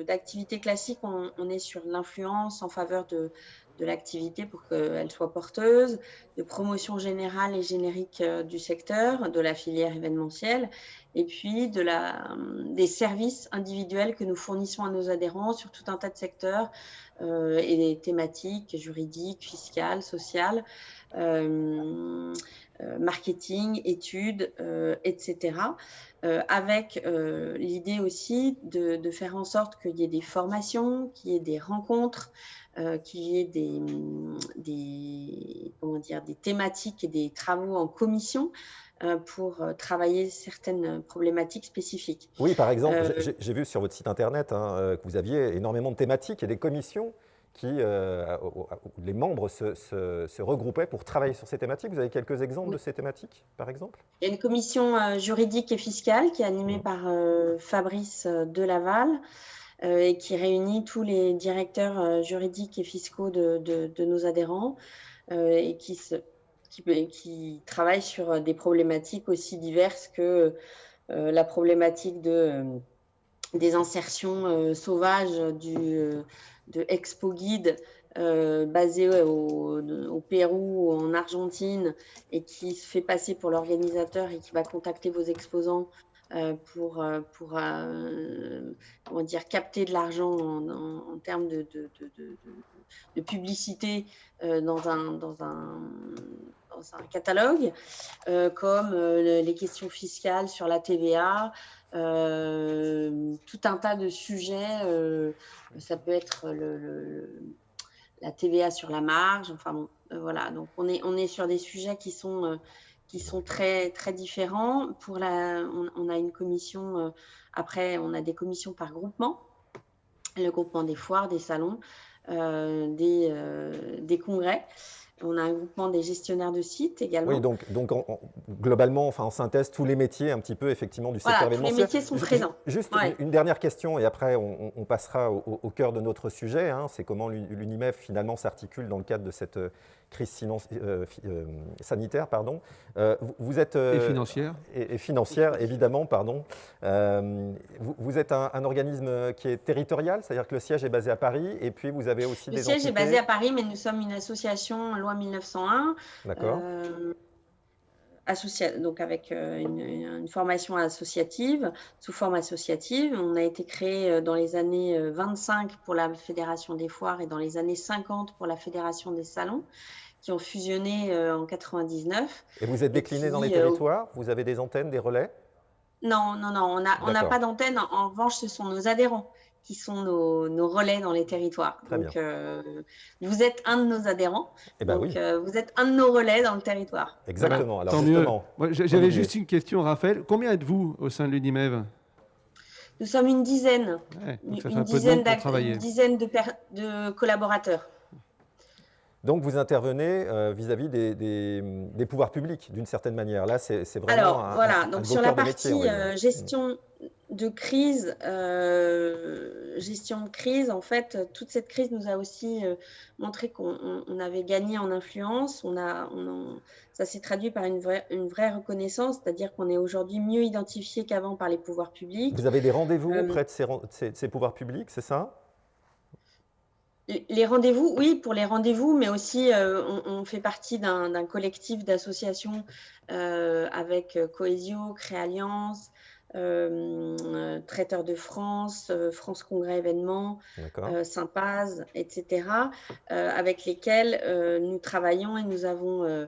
d'activité classique, on est sur l'influence en faveur de l'activité pour qu'elle soit porteuse, de promotion générale et générique du secteur, de la filière événementielle, et puis des services individuels que nous fournissons à nos adhérents sur tout un tas de secteurs et des thématiques juridiques, fiscales, sociales, marketing, études, etc. Avec l'idée aussi de faire en sorte qu'il y ait des formations, qu'il y ait des rencontres, qu'il y ait des thématiques et des travaux en commission pour travailler certaines problématiques spécifiques. Oui, par exemple, j'ai vu sur votre site internet que vous aviez énormément de thématiques et des commissions qui, les membres se regroupaient pour travailler sur ces thématiques. Vous avez quelques exemples de ces thématiques, par exemple ? Il y a une commission juridique et fiscale qui est animée par Fabrice Delaval et qui réunit tous les directeurs juridiques et fiscaux de nos adhérents et qui travaillent sur des problématiques aussi diverses que la problématique des insertions sauvages de Expo Guide basé au Pérou ou en Argentine et qui se fait passer pour l'organisateur et qui va contacter vos exposants pour capter de l'argent en termes de publicité dans un catalogue, comme les questions fiscales sur la TVA, tout un tas de sujets. Ça peut être la TVA sur la marge. Enfin bon, voilà. Donc on est sur des sujets qui sont très très différents. On a une commission. Après, on a des commissions par groupement. Le groupement des foires, des salons, des congrès. On a un groupement des gestionnaires de sites également. Oui, donc globalement, en synthèse, tous les métiers un petit peu effectivement du secteur événementiel. Tous les métiers sont présents. Juste une dernière question et après on passera au cœur de notre sujet. C'est comment l'Unimev finalement s'articule dans le cadre de cette crise sanitaire. Vous êtes, et financière. Et financière, évidemment, pardon. Vous êtes un organisme qui est territorial, c'est-à-dire que le siège est basé à Paris et puis vous avez aussi des entités… Le siège est basé à Paris, mais nous sommes une association loi 1901. D'accord. Donc avec une formation associative, sous forme associative. On a été créé dans les années 25 pour la Fédération des foires et dans les années 50 pour la Fédération des salons, qui ont fusionné en 99. Et vous êtes décliné dans les territoires ? Vous avez des antennes, des relais ? Non, on n'a pas d'antenne. En revanche, ce sont nos adhérents qui sont nos relais dans les territoires. Très donc, vous êtes un de nos adhérents. Oui. Vous êtes un de nos relais dans le territoire. Exactement. Voilà. Alors, justement, j'avais juste une question, Raphaël. Combien êtes-vous au sein de l'Unimev ? Nous sommes une dizaine. Ouais, une dizaine de collaborateurs. Donc, vous intervenez vis-à-vis des pouvoirs publics, d'une certaine manière. Là, c'est vraiment Alors, voilà, un donc beau sur la cœur de métier, on partie va dire. gestion de crise, en fait, toute cette crise nous a aussi montré qu'on avait gagné en influence. Ça s'est traduit par une vraie reconnaissance, c'est-à-dire qu'on est aujourd'hui mieux identifié qu'avant par les pouvoirs publics. Vous avez des rendez-vous auprès de ces pouvoirs publics, c'est ça? Les rendez-vous, oui, pour les rendez-vous, mais aussi on fait partie d'un collectif d'associations avec Cohesio, Créalliance, Traiteurs de France, France Congrès Événements, Sympaz, etc., avec lesquels nous travaillons et nous avons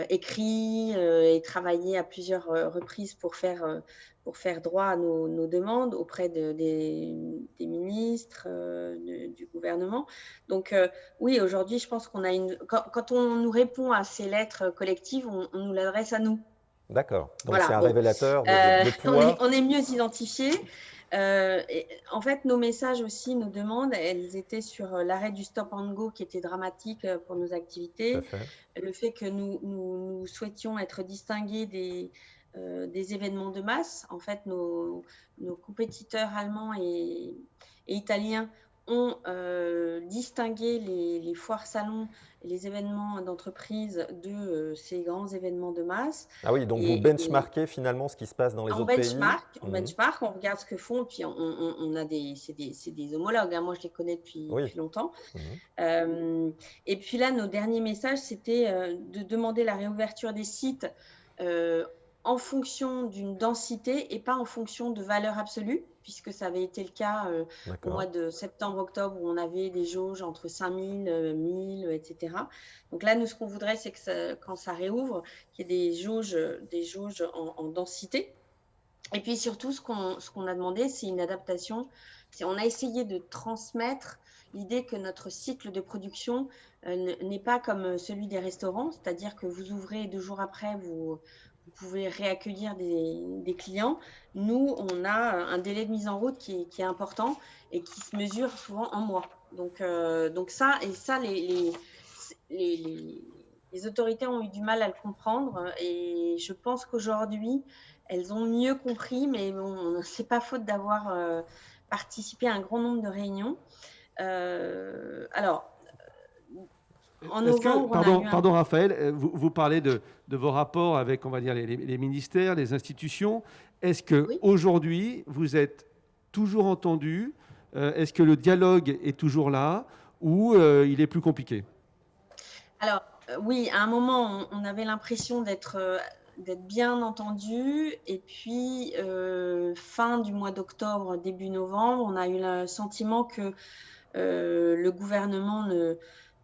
écrit et travaillé à plusieurs reprises pour faire droit à nos demandes auprès des ministres, du gouvernement. Donc oui, aujourd'hui, je pense qu'on a quand on nous répond à ces lettres collectives, on nous l'adresse à nous. D'accord. Donc Voilà, c'est un bon. révélateur de poids. On est mieux identifiés. En fait, nos messages aussi, nos demandes, elles étaient sur l'arrêt du stop and go qui était dramatique pour nos activités. Le fait que nous souhaitions être distingués des événements de masse. En fait, nos compétiteurs allemands et italiens ont distingué les foires salons et les événements d'entreprise de ces grands événements de masse. Ah oui, donc vous benchmarkez finalement ce qui se passe dans les autres pays. On benchmark, on regarde ce que font, puis on a c'est des homologues, hein. Moi je les connais depuis longtemps. Et puis là, nos derniers messages, c'était de demander la réouverture des sites en fonction d'une densité et pas en fonction de valeur absolue, puisque ça avait été le cas au mois de septembre-octobre où on avait des jauges entre 5000, 1000, etc. Donc là, nous, ce qu'on voudrait, c'est que quand ça réouvre, qu'il y ait des jauges en densité. Et puis surtout, ce qu'on a demandé, c'est une adaptation. On a essayé de transmettre l'idée que notre cycle de production n'est pas comme celui des restaurants, c'est-à-dire que vous ouvrez 2 jours après, vous pouvez réaccueillir des clients. Nous, on a un délai de mise en route qui est important et qui se mesure souvent en mois. Donc ça, les autorités ont eu du mal à le comprendre et je pense qu'aujourd'hui, elles ont mieux compris, mais bon, c'est pas faute d'avoir participé à un grand nombre de réunions. Alors, en novembre, pardon Raphaël, vous parlez de vos rapports avec, on va dire, les ministères, les institutions. Est-ce qu'aujourd'hui, vous êtes toujours entendu? Est-ce que le dialogue est toujours là ou il est plus compliqué? Alors, oui, à un moment, on avait l'impression d'être bien entendu. Et puis, fin du mois d'octobre, début novembre, on a eu le sentiment que le gouvernement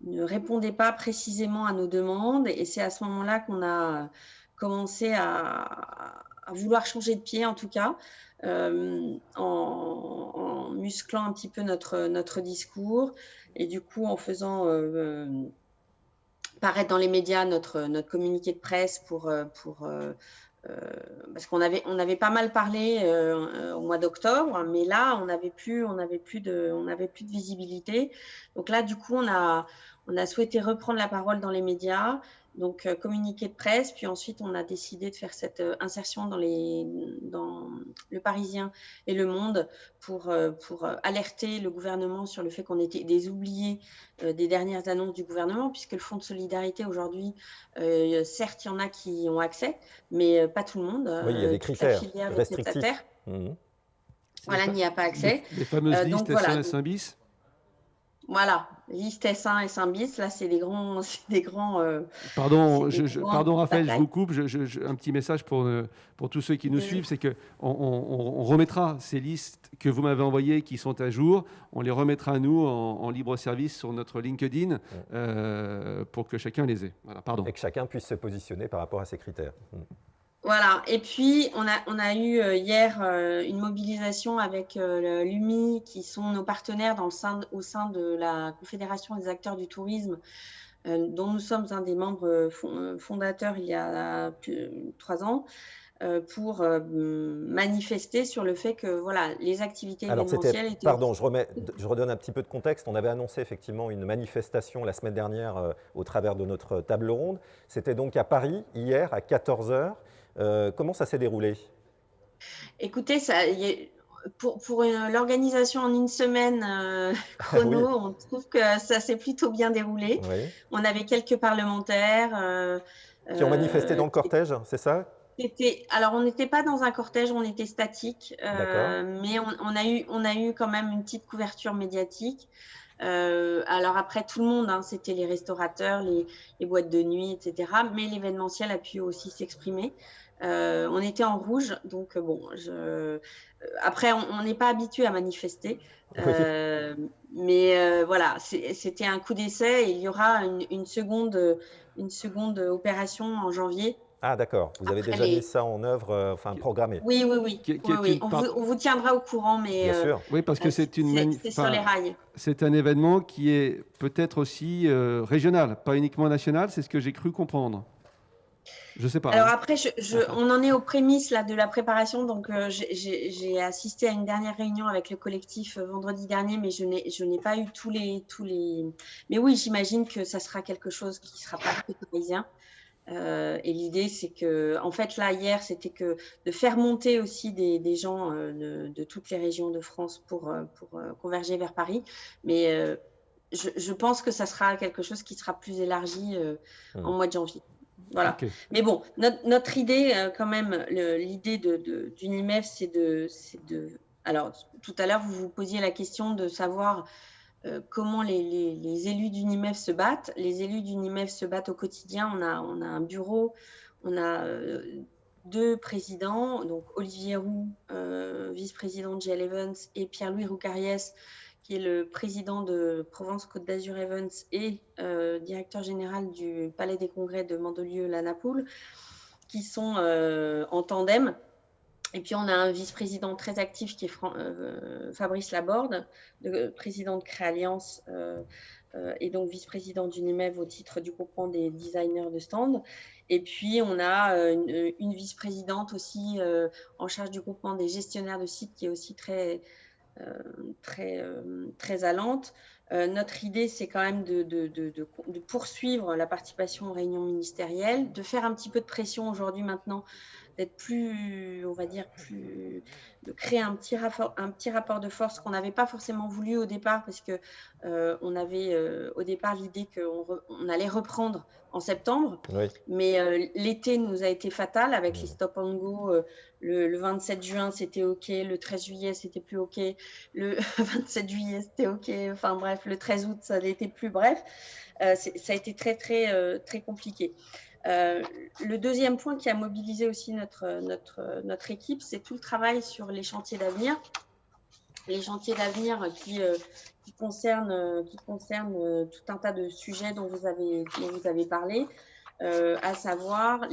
ne répondait pas précisément à nos demandes. Et c'est à ce moment-là qu'on a commencé à vouloir changer de pied, en tout cas, en musclant un petit peu notre discours. Et du coup, en faisant paraître dans les médias notre communiqué de presse parce qu'on avait pas mal parlé au mois d'octobre, mais là on n'avait plus de visibilité. Donc là, du coup, on a souhaité reprendre la parole dans les médias, donc communiqué de presse, puis ensuite on a décidé de faire cette insertion dans le Parisien et Le Monde pour alerter le gouvernement sur le fait qu'on était des oubliés des dernières annonces du gouvernement, puisque le Fonds de solidarité aujourd'hui, certes, il y en a qui ont accès, mais pas tout le monde. Oui, il y a des critères restrictifs. Voilà, n'y a pas accès. Les fameuses listes S1 et S1 bis. Voilà, liste S1 et S1 bis, là, c'est des grands. Pardon, Raphaël, je vous coupe. Un petit message pour tous ceux qui nous suivent, c'est qu'on remettra ces listes que vous m'avez envoyées qui sont à jour, on les remettra à nous en libre service sur notre LinkedIn pour que chacun les ait. Voilà, pardon. Et que chacun puisse se positionner par rapport à ces critères. Voilà, et puis on a eu hier une mobilisation avec l'UMI, qui sont nos partenaires au sein de la Confédération des acteurs du tourisme, dont nous sommes un des membres fondateurs il y a 3 ans. pour manifester sur le fait que voilà, les activités Alors, événementielles étaient... pardon, je redonne un petit peu de contexte. On avait annoncé effectivement une manifestation la semaine dernière au travers de notre table ronde. C'était donc à Paris, hier, à 14 heures. Comment ça s'est déroulé? Écoutez, pour l'organisation en une semaine chrono, Oui, on trouve que ça s'est plutôt bien déroulé. oui. On avait quelques parlementaires. Qui ont manifesté dans le Qui cortège, c'est ça? alors, on n'était pas dans un cortège, on était statique, D'accord. mais on a eu quand même une petite couverture médiatique. Alors après, tout le monde, hein, c'était les restaurateurs, les boîtes de nuit, etc. Mais l'événementiel a pu aussi s'exprimer. On était en rouge, donc bon, après, on n'est pas habitué à manifester. Oui. Mais voilà, c'était un coup d'essai et il y aura une seconde opération en janvier. Ah, d'accord. Vous avez Après déjà mis ça en œuvre, enfin programmé, Oui, oui, oui. Qui Oui, est oui. une On vous tiendra au courant, mais bien sûr. Oui, parce que c'est c'est sur les rails. c'est un événement qui est peut-être aussi régional, pas uniquement national, c'est ce que j'ai cru comprendre. Je sais pas. Alors Hein. après, on en est aux prémices là, de la préparation. Donc, j'ai assisté à une dernière réunion avec le collectif vendredi dernier, mais je n'ai pas eu tous les... Mais oui, j'imagine que ça sera quelque chose qui ne sera pas que parisien. Et l'idée, c'est que, en fait, là, hier, c'était que de faire monter aussi des gens de toutes les régions de France pour converger vers Paris. Mais je pense que ça sera quelque chose qui sera plus élargi en mois de janvier. Voilà. Ok. Mais bon, notre idée, quand même, l'idée d'Unimef, c'est de... Alors, tout à l'heure, vous vous posiez la question de savoir comment les élus d'Unimef se battent. Les élus d'Unimef se battent au quotidien. On a un bureau, on a 2 présidents, donc Olivier Roux, vice-président de GL Evans, et Pierre-Louis Roucariès, qui est le président de Provence-Côte d'Azur Evans et directeur général du Palais des Congrès de Mandelieu-La Napoule, qui sont en tandem. Et puis, on a un vice-président très actif qui est Fabrice Laborde, président de Créalliance et donc vice-président d'Unimef au titre du groupement des designers de stand. Et puis, on a une vice-présidente aussi en charge du groupement des gestionnaires de sites qui est aussi très allante. Notre idée, c'est quand même de poursuivre la participation aux réunions ministérielles, de faire un petit peu de pression aujourd'hui maintenant, d'être plus, on va dire, de créer un petit rapport de force qu'on n'avait pas forcément voulu au départ, parce que on avait au départ l'idée qu'on allait reprendre en septembre, Oui. mais l'été nous a été fatal avec les stop and go. Le 27 juin, c'était OK. Le 13 juillet, c'était plus OK. Le 27 juillet, c'était OK. Enfin bref, le 13 août, ça n'était plus. Bref, ça a été très compliqué. Le deuxième point qui a mobilisé aussi notre équipe, c'est tout le travail sur les chantiers d'avenir. Les chantiers d'avenir qui concernent tout un tas de sujets dont vous avez parlé, à savoir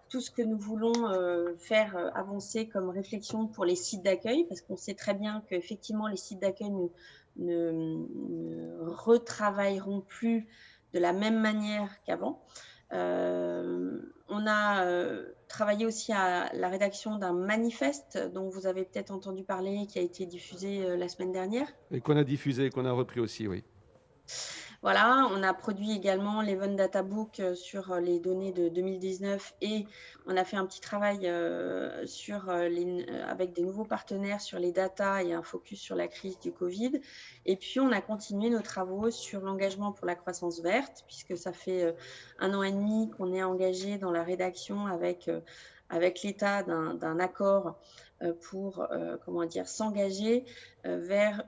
tout ce que nous voulons faire avancer comme réflexion pour les sites d'accueil, parce qu'on sait très bien qu'effectivement, les sites d'accueil ne retravailleront plus de la même manière qu'avant. On a travaillé aussi à la rédaction d'un manifeste dont vous avez peut-être entendu parler, qui a été diffusé la semaine dernière. Et qu'on a diffusé, qu'on a repris aussi, oui. Voilà, on a produit également l'Event Data Book sur les données de 2019 et on a fait un petit travail avec des nouveaux partenaires sur les data et un focus sur la crise du Covid. Et puis, on a continué nos travaux sur l'engagement pour la croissance verte, puisque ça fait 1 an et demi qu'on est engagé dans la rédaction avec l'État d'un accord pour s'engager vers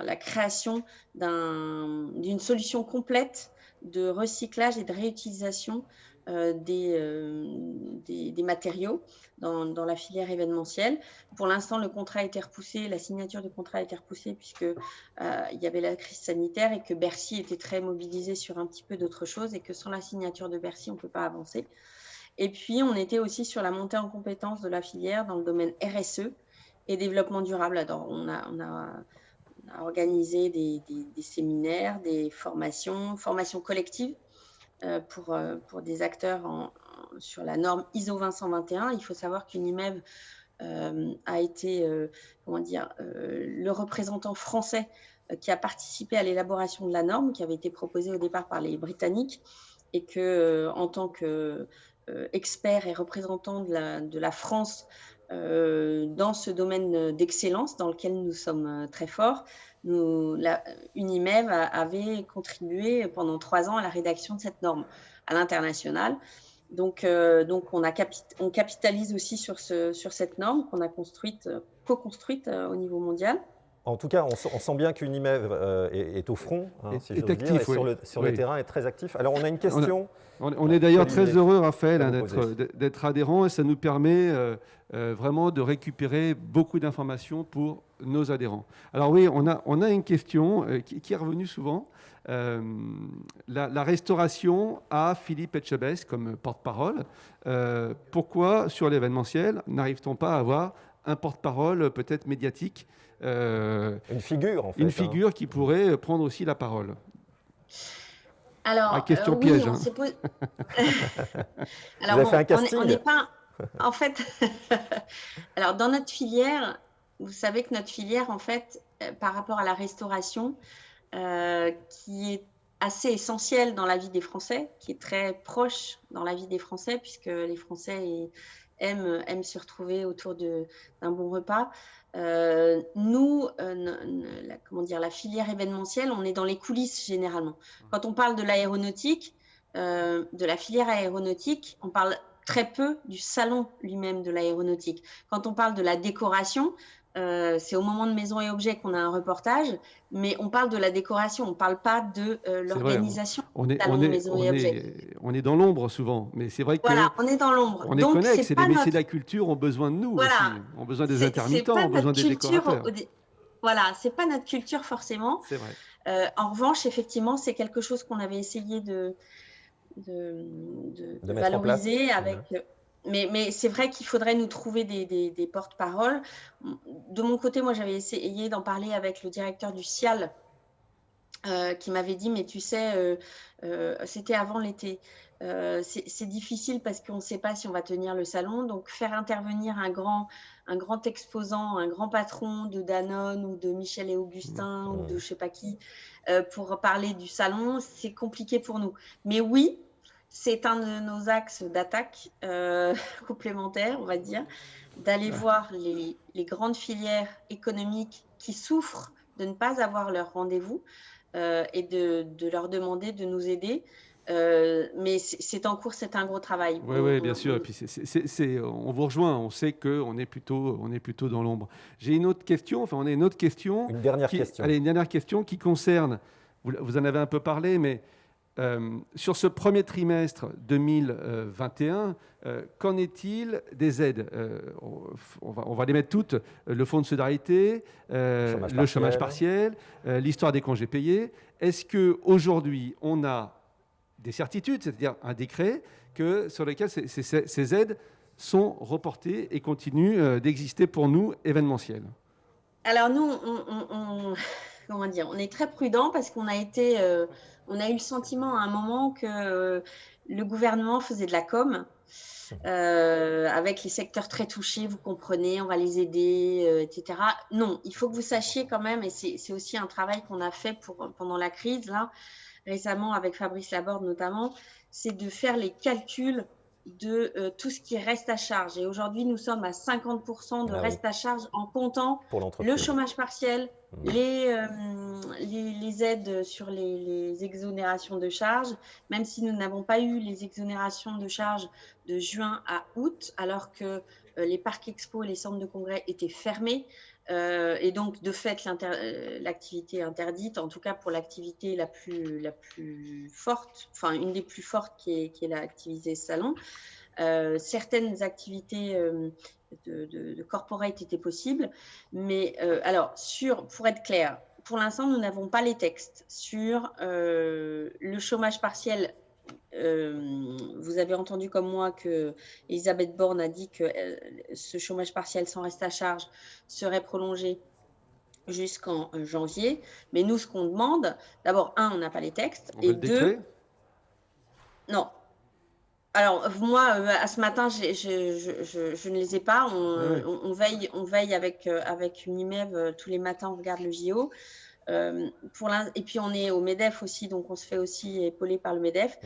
la création d'une solution complète de recyclage et de réutilisation des matériaux dans la filière événementielle. Pour l'instant, le contrat a été repoussé, la signature du contrat a été repoussée puisque il y avait la crise sanitaire et que Bercy était très mobilisé sur un petit peu d'autres choses et que sans la signature de Bercy, on ne peut pas avancer. Et puis, on était aussi sur la montée en compétences de la filière dans le domaine RSE et développement durable. Alors, on a organisé des séminaires, des formations collectives pour des acteurs sur la norme ISO 20121. Il faut savoir qu'Unimev a été le représentant français qui a participé à l'élaboration de la norme, qui avait été proposée au départ par les Britanniques, et que en tant qu'expert et représentant de la France dans ce domaine d'excellence dans lequel nous sommes très forts, Unimev avait contribué pendant 3 ans à la rédaction de cette norme à l'international. Donc on capitalise aussi sur cette norme qu'on a co-construite au niveau mondial. En tout cas, on sent bien qu'Unimev est au front, si j'ose dire, et sur le terrain est très actif. Alors, on a une question. On est d'ailleurs très heureux, Raphaël, d'être adhérent, et ça nous permet vraiment de récupérer beaucoup d'informations pour nos adhérents. Alors oui, on a une question qui est revenue souvent. La restauration a Philippe Etchebest comme porte-parole. Pourquoi, sur l'événementiel, n'arrive-t-on pas à avoir un porte-parole peut-être médiatique, une figure, en fait. Une figure qui pourrait prendre aussi la parole. Alors, question piège. Oui, Alors, vous avez fait un casting. On n'est pas... En fait, alors dans notre filière, vous savez que notre filière, en fait, par rapport à la restauration, qui est assez essentielle dans la vie des Français, qui est très proche dans la vie des Français, puisque les Français aiment se retrouver autour d'un bon repas. Nous, la filière événementielle, on est dans les coulisses généralement. Quand on parle de l'aéronautique, de la filière aéronautique, on parle très peu du salon lui-même de l'aéronautique. Quand on parle de la décoration, c'est au moment de Maisons et Objets qu'on a un reportage, mais on parle de la décoration, on ne parle pas de l'organisation du salon de Maisons et Objets. On est dans l'ombre souvent, mais c'est vrai que on est dans l'ombre. On est connectés, c'est les métiers de la culture ont besoin de nous aussi, ont besoin des intermittents, ont besoin des décorateurs. Voilà, c'est pas notre culture forcément. C'est vrai. En revanche, effectivement, c'est quelque chose qu'on avait essayé de valoriser avec... Mais c'est vrai qu'il faudrait nous trouver des porte-paroles. De mon côté, moi, j'avais essayé d'en parler avec le directeur du CIAL, qui m'avait dit, mais tu sais, c'était avant l'été, c'est difficile parce qu'on ne sait pas si on va tenir le salon. Donc, faire intervenir un grand exposant, un grand patron de Danone ou de Michel et Augustin ou de je ne sais pas qui, pour parler du salon, c'est compliqué pour nous. Mais oui, c'est un de nos axes d'attaque complémentaires, on va dire, d'aller voir les grandes filières économiques qui souffrent de ne pas avoir leur rendez-vous et de leur demander de nous aider. Mais c'est en cours, c'est un gros travail. Oui, bien sûr. Et puis on vous rejoint, on sait qu'on est plutôt dans l'ombre. J'ai une autre question, on a une autre question. Une dernière question. Allez, une dernière question qui concerne, vous en avez un peu parlé, mais sur ce premier trimestre 2021, qu'en est-il des aides on va les mettre toutes, le fonds de solidarité, le chômage partiel, l'histoire des congés payés. Est-ce qu'aujourd'hui, on a des certitudes, c'est-à-dire un décret sur lequel ces aides sont reportées et continuent d'exister pour nous, événementiels? Alors nous, on est très prudent parce qu'on a été... on a eu le sentiment à un moment que le gouvernement faisait de la com avec les secteurs très touchés, vous comprenez, on va les aider, etc. Non, il faut que vous sachiez quand même, et c'est aussi un travail qu'on a fait pendant la crise, là, récemment avec Fabrice Laborde notamment, c'est de faire les calculs de tout ce qui reste à charge. Et aujourd'hui, nous sommes à 50% de reste à charge en comptant le chômage partiel, les aides sur les exonérations de charges, même si nous n'avons pas eu les exonérations de charges de juin à août, alors que les parcs expos et les centres de congrès étaient fermés. Et donc, de fait, l'activité est interdite, en tout cas pour l'activité la plus forte, enfin une des plus fortes qui est l'activité salon. Certaines activités de corporate étaient possibles, mais alors, pour être clair, pour l'instant, nous n'avons pas les textes sur le chômage partiel. Vous avez entendu comme moi que Elisabeth Borne a dit que ce chômage partiel sans reste à charge serait prolongé jusqu'en janvier. Mais nous, ce qu'on demande, d'abord, on n'a pas les textes. Et deux, Non. Alors, moi, à ce matin, je ne les ai pas. On veille avec Unimev tous les matins, on regarde le JO. Et puis, on est au MEDEF aussi, donc on se fait aussi épauler par le MEDEF.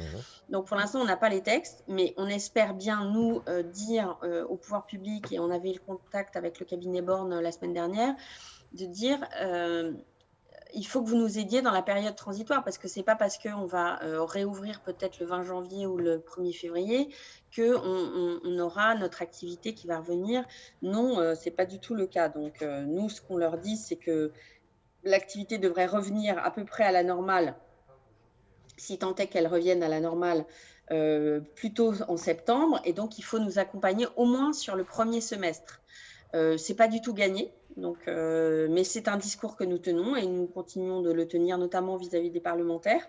Donc, pour l'instant, on n'a pas les textes, mais on espère bien, nous, dire au pouvoir public, et on avait eu le contact avec le cabinet Borne la semaine dernière, de dire... il faut que vous nous aidiez dans la période transitoire, parce que ce n'est pas parce qu'on va réouvrir peut-être le 20 janvier ou le 1er février qu'on aura notre activité qui va revenir. Non, ce n'est pas du tout le cas. Donc, nous, ce qu'on leur dit, c'est que l'activité devrait revenir à peu près à la normale, si tant est qu'elle revienne à la normale, plutôt en septembre. Et donc, il faut nous accompagner au moins sur le premier semestre. Ce n'est pas du tout gagné. Donc, mais c'est un discours que nous tenons et nous continuons de le tenir, notamment vis-à-vis des parlementaires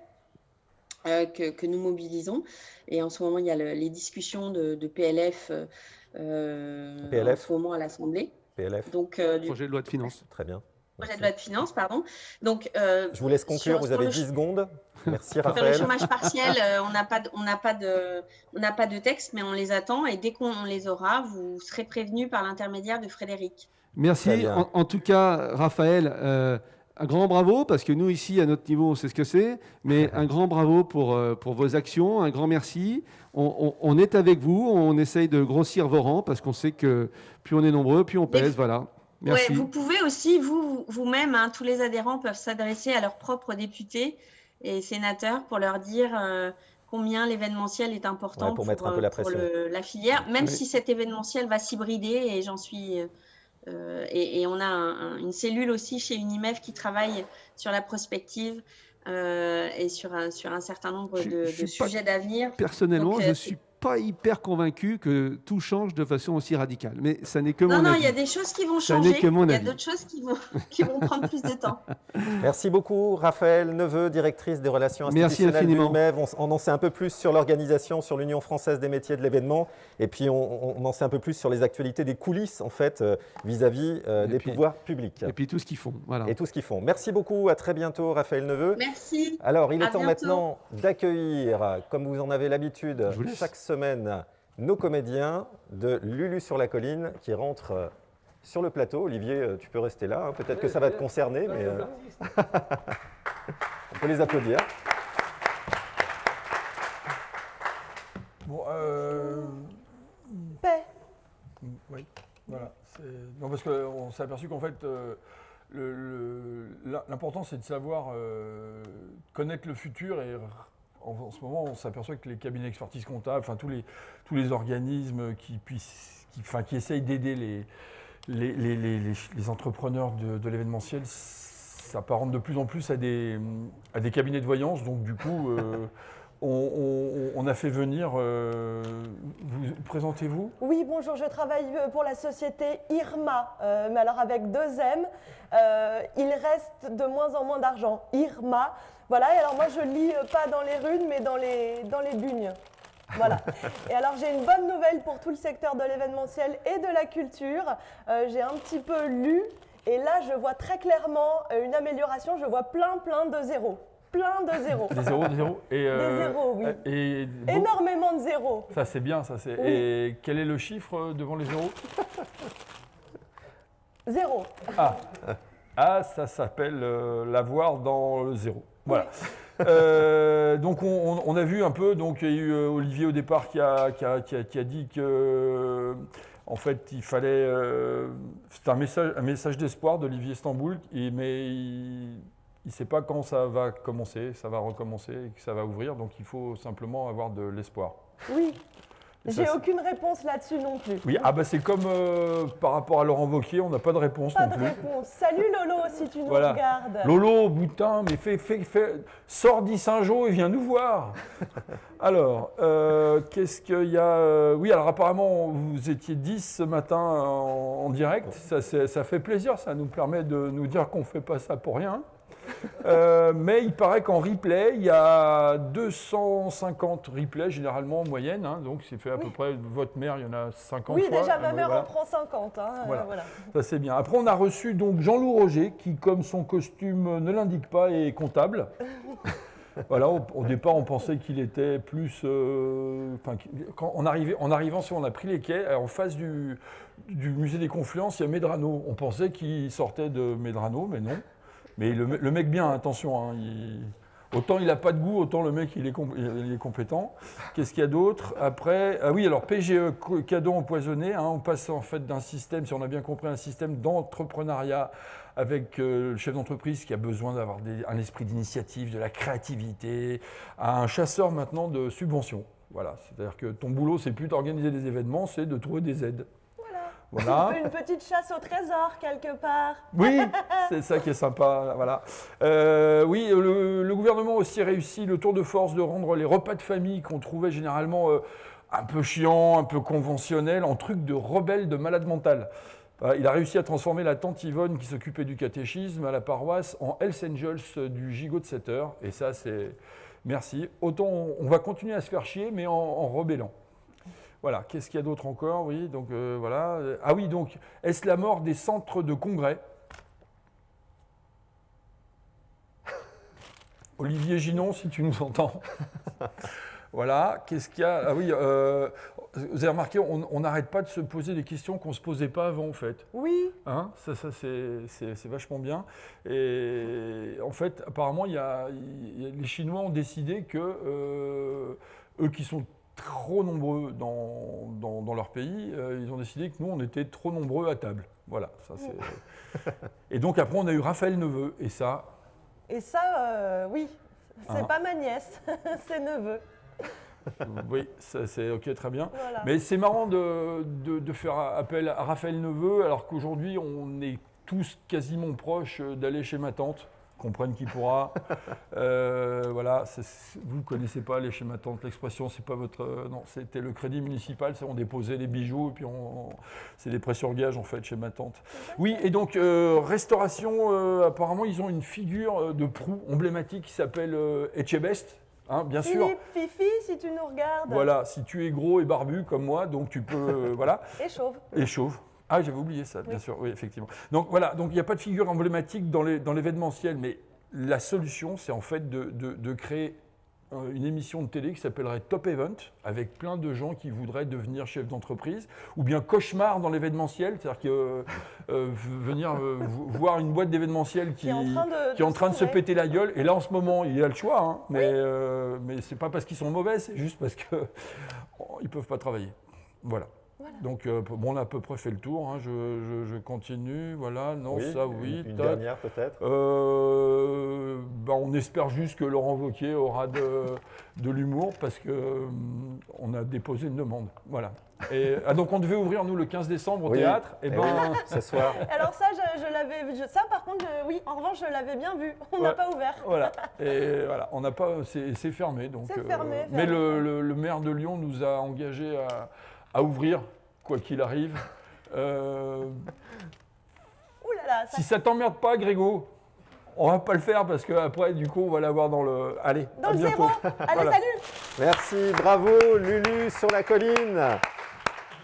que nous mobilisons. Et en ce moment, il y a les discussions de PLF, en ce moment à l'Assemblée. PLF. Donc, projet de loi de finances. Très bien. Projet de loi de finances, pardon. Donc, je vous laisse conclure, vous avez 10 secondes. Merci Raphaël. Sur le chômage partiel, on n'a pas de texte, mais on les attend et dès qu'on les aura, vous serez prévenus par l'intermédiaire de Frédéric. Merci. En tout cas, Raphaël, un grand bravo, parce que nous, ici, à notre niveau, on sait ce que c'est, mais un grand bravo pour vos actions, un grand merci. On est avec vous, on essaye de grossir vos rangs, parce qu'on sait que plus on est nombreux, plus on pèse. Voilà. Merci. Ouais, vous pouvez aussi, vous-même, tous les adhérents peuvent s'adresser à leurs propres députés et sénateurs pour leur dire combien l'événementiel est important pour mettre un peu la pression. La filière, même si cet événementiel va s'hybrider, et j'en suis... et on a une cellule aussi chez Unimev qui travaille sur la prospective et sur un certain nombre de sujets d'avenir. Personnellement, je ne suis pas hyper convaincu que tout change de façon aussi radicale. Mais ça n'est que mon avis. Non, il y a des choses qui vont changer. Il y a d'autres choses qui vont prendre plus de temps. Merci beaucoup, Raphaël Neveu, directrice des relations institutionnelles d'Unimev. On en sait un peu plus sur l'organisation, sur l'Union française des métiers de l'événement. Et puis, on en sait un peu plus sur les actualités des coulisses, en fait, vis-à-vis des pouvoirs publics. Et puis tout ce qu'ils font. Voilà. Et tout ce qu'ils font. Merci beaucoup. À très bientôt, Raphaël Neveu. Merci. Alors, il est temps maintenant d'accueillir, comme vous en avez l'habitude, chaque semaine, nos comédiens de Lulu sur la colline qui rentrent sur le plateau. Olivier, tu peux rester là. Peut-être que ça va te concerner, mais on peut les applaudir. Bon, Paix. Oui, voilà. Non, parce qu'on s'est aperçu qu'en fait, l'important, c'est de savoir connaître le futur. Et en ce moment, on s'aperçoit que les cabinets d'expertise comptable, enfin tous les organismes qui essayent d'aider les entrepreneurs de l'événementiel, s'apparentent de plus en plus à des cabinets de voyance. Donc du coup, on a fait venir. Vous présentez-vous ? Oui, bonjour, je travaille pour la société IRMA, mais alors avec 2 M. Il reste de moins en moins d'argent. IRMA. Voilà, et alors moi je lis pas dans les runes, mais dans les bugnes. Voilà. Et alors j'ai une bonne nouvelle pour tout le secteur de l'événementiel et de la culture. J'ai un petit peu lu, et là je vois très clairement une amélioration. Je vois plein de zéros. Plein de zéros. Des zéros, des zéros. Des zéros, oui. Énormément de zéros. Ça, c'est bien, ça. Oui. Et quel est le chiffre devant les zéros ? 0. Ah, ça s'appelle l'avoir dans le zéro. Voilà. Oui. Donc, on a vu un peu, donc il y a eu Olivier au départ qui a dit que, en fait, il fallait... c'est un message d'espoir d'Olivier Stamboul, mais il ne sait pas quand ça va commencer, ça va recommencer et que ça va ouvrir, donc il faut simplement avoir de l'espoir. Oui, j'ai aucune réponse là-dessus non plus. Oui, c'est comme par rapport à Laurent Wauquiez, on n'a pas de réponse non plus. Pas de réponse. Salut Lolo, si tu nous regardes. Lolo, boutin, mais sors d'Issingeau et viens nous voir. Alors, qu'est-ce qu'il y a oui, alors apparemment, vous étiez 10 ce matin en direct. Ça fait plaisir, ça nous permet de nous dire qu'on ne fait pas ça pour rien. Mais il paraît qu'en replay, il y a 250 replays généralement en moyenne, donc c'est fait à peu près, votre mère, il y en a 50 oui, fois. Oui, déjà ma mère en prend 50. Voilà. Ça c'est bien. Après on a reçu donc Jean-Loup Roger qui, comme son costume ne l'indique pas, est comptable. Voilà, au départ, on pensait qu'il était plus. En arrivant, si on a pris les quais, en face du musée des Confluences, il y a Medrano. On pensait qu'il sortait de Medrano, mais non. Mais le mec bien, attention, hein, autant il n'a pas de goût, autant le mec il est compétent. Qu'est-ce qu'il y a d'autre après? Ah oui, alors PGE, cadeau empoisonné. Hein, on passe en fait d'un système, si on a bien compris, un système d'entrepreneuriat avec le chef d'entreprise qui a besoin d'avoir un esprit d'initiative, de la créativité, à un chasseur maintenant de subventions. Voilà, c'est-à-dire que ton boulot, c'est plus d'organiser des événements, c'est de trouver des aides. Voilà. Une petite chasse au trésor quelque part. Oui, c'est ça qui est sympa. Voilà. Oui, le gouvernement a aussi réussi le tour de force de rendre les repas de famille qu'on trouvait généralement un peu chiants, un peu conventionnels, en trucs de rebelles, de malades mentales. Il a réussi à transformer la tante Yvonne qui s'occupait du catéchisme à la paroisse en Hells Angels du gigot de 7 heures. Et ça, c'est... Merci. Autant on va continuer à se faire chier, mais en rebellant. Voilà, qu'est-ce qu'il y a d'autre encore? Oui, donc voilà. Ah oui, donc, est-ce la mort des centres de congrès? Olivier Ginon, si tu nous entends. Voilà, qu'est-ce qu'il y a? Ah oui, vous avez remarqué, on n'arrête pas de se poser des questions qu'on ne se posait pas avant, en fait. Oui. Hein, ça c'est vachement bien. Et en fait, apparemment, les Chinois ont décidé que eux qui sont trop nombreux dans leur pays, ils ont décidé que nous, on était trop nombreux à table. Voilà, ça c'est... Et donc après, on a eu Raphaël Neveu, et ça... Et ça, oui, c'est Hein. pas ma nièce, c'est neveu. Oui, ça, c'est ok, très bien. Voilà. Mais c'est marrant de faire appel à Raphaël Neveu, alors qu'aujourd'hui, on est tous quasiment proches d'aller chez ma tante. Comprenne qui pourra. Voilà, vous ne connaissez pas aller chez ma tante, l'expression, c'est pas votre... non, c'était le crédit municipal, on déposait les bijoux, et puis c'est des prêts sur gage, en fait, chez ma tante. Oui, et donc, restauration, apparemment, ils ont une figure de proue emblématique qui s'appelle Etchebest, hein, bien sûr. Philippe, Fifi, si tu nous regardes. Voilà, si tu es gros et barbu comme moi, donc tu peux... voilà. Et chauve. Et chauve. Ah, j'avais oublié ça, bien sûr, oui, effectivement. Donc voilà, donc il n'y a pas de figure emblématique dans l'événementiel, mais la solution, c'est en fait de créer une émission de télé qui s'appellerait Top Event, avec plein de gens qui voudraient devenir chefs d'entreprise, ou bien Cauchemar dans l'événementiel, c'est-à-dire que venir voir une boîte d'événementiel qui est en train de se péter la gueule, et là en ce moment, il y a le choix, hein, mais c'est pas parce qu'ils sont mauvais, c'est juste parce qu'ils ne peuvent pas travailler. Voilà. Donc, bon, on a à peu près fait le tour. Hein. Je continue. Voilà, non, oui, ça, oui. Une dernière, peut-être on espère juste que Laurent Wauquiez aura de l'humour parce qu'on a déposé une demande. Voilà. Et, donc, on devait ouvrir, nous, le 15 décembre au théâtre. Et oui, ce soir. Alors, ça, je l'avais vu. Ça, par contre, oui, en revanche, je l'avais bien vu. On n'a pas ouvert. Voilà. Et voilà, on n'a pas. C'est fermé. Donc, c'est fermé. Mais le maire de Lyon nous a engagés à ouvrir, quoi qu'il arrive. Ouh là là, si ça t'emmerde pas, Grégo, on va pas le faire parce qu'après, du coup, on va l'avoir dans le... Allez, dans à le bientôt. zéro. Allez, voilà. Salut. Merci, bravo Lulu sur la colline.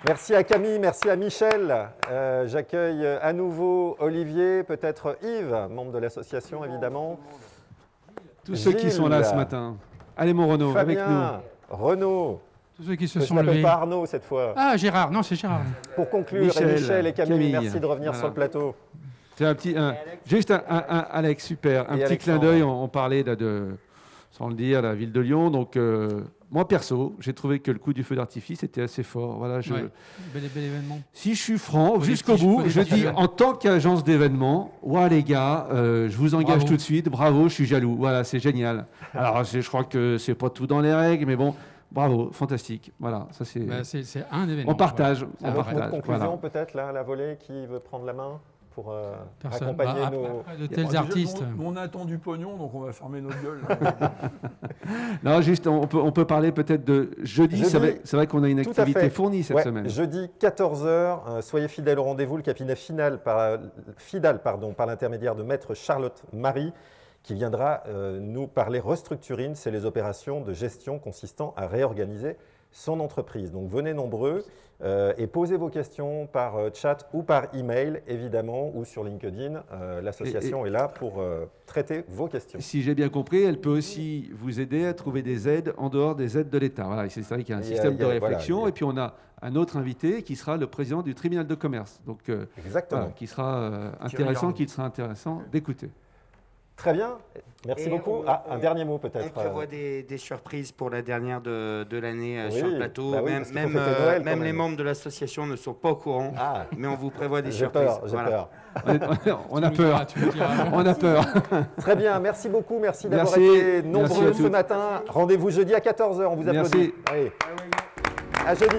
Merci à Camille, merci à Michel. J'accueille à nouveau Olivier, peut-être Yves, membre de l'association évidemment. Tous ceux qui sont là ce matin. Allez mon Renaud, Fabien, avec nous. Renaud. Tous ceux qui se Je sont ne levés. pas Arnaud cette fois. Ah, Gérard, non, c'est Gérard. Pour conclure, Michel et Camille, merci de revenir voilà. sur le plateau. C'est un petit, juste un Alex, super. Un Et petit clin Alexandre. d'œil, on parlait sans le dire, la ville de Lyon. Donc, moi, perso, j'ai trouvé que le coup du feu d'artifice était assez fort. Voilà, Ouais. Bel événement. Si je suis franc, Pour les jusqu'au petits- bout, pour les je petits dis jeunes. en tant qu'agence d'événements, ouais les gars, je vous engage Bravo. tout de suite, bravo, je suis jaloux. Voilà, c'est génial. Alors, je crois que c'est pas tout dans les règles, mais bon, bravo, fantastique. Voilà, ça c'est. Bah, c'est un événement. On partage. Voilà. On Votre mot de partage. conclusion Voilà. peut-être là, la volée, qui veut prendre la main pour Personne. accompagner Bah, nos... après de Bon, tels déjà, artistes. nous, on attend du pognon, donc on va fermer notre gueule. Non, juste, on peut parler peut-être de jeudi. Jeudi, C'est vrai qu'on a une tout à activité fait. fournie cette Ouais, semaine. jeudi 14h, soyez fidèles au rendez-vous, le cabinet FIDAL par l'intermédiaire de Maître Charlotte Marie, qui viendra nous parler restructuring, c'est les opérations de gestion consistant à réorganiser son entreprise. Donc venez nombreux et posez vos questions par chat ou par email, évidemment, ou sur LinkedIn. L'association est là pour traiter vos questions. Si j'ai bien compris, elle peut aussi vous aider à trouver des aides en dehors des aides de l'État. Voilà, c'est vrai qu'il y a un système de réflexion. Voilà, et puis on a un autre invité qui sera le président du tribunal de commerce. Donc, exactement. Voilà, qui sera intéressant d'écouter. Très bien, merci beaucoup. Un dernier mot peut-être. On prévoit des surprises pour la dernière de l'année sur le plateau. Bah oui, même les membres de l'association ne sont pas au courant, mais on vous prévoit des surprises. J'ai peur. On a peur. On a peur. Très bien, merci beaucoup. Merci d'avoir été nombreux ce matin. Rendez-vous jeudi à 14h. On vous applaudit. Allez. À jeudi.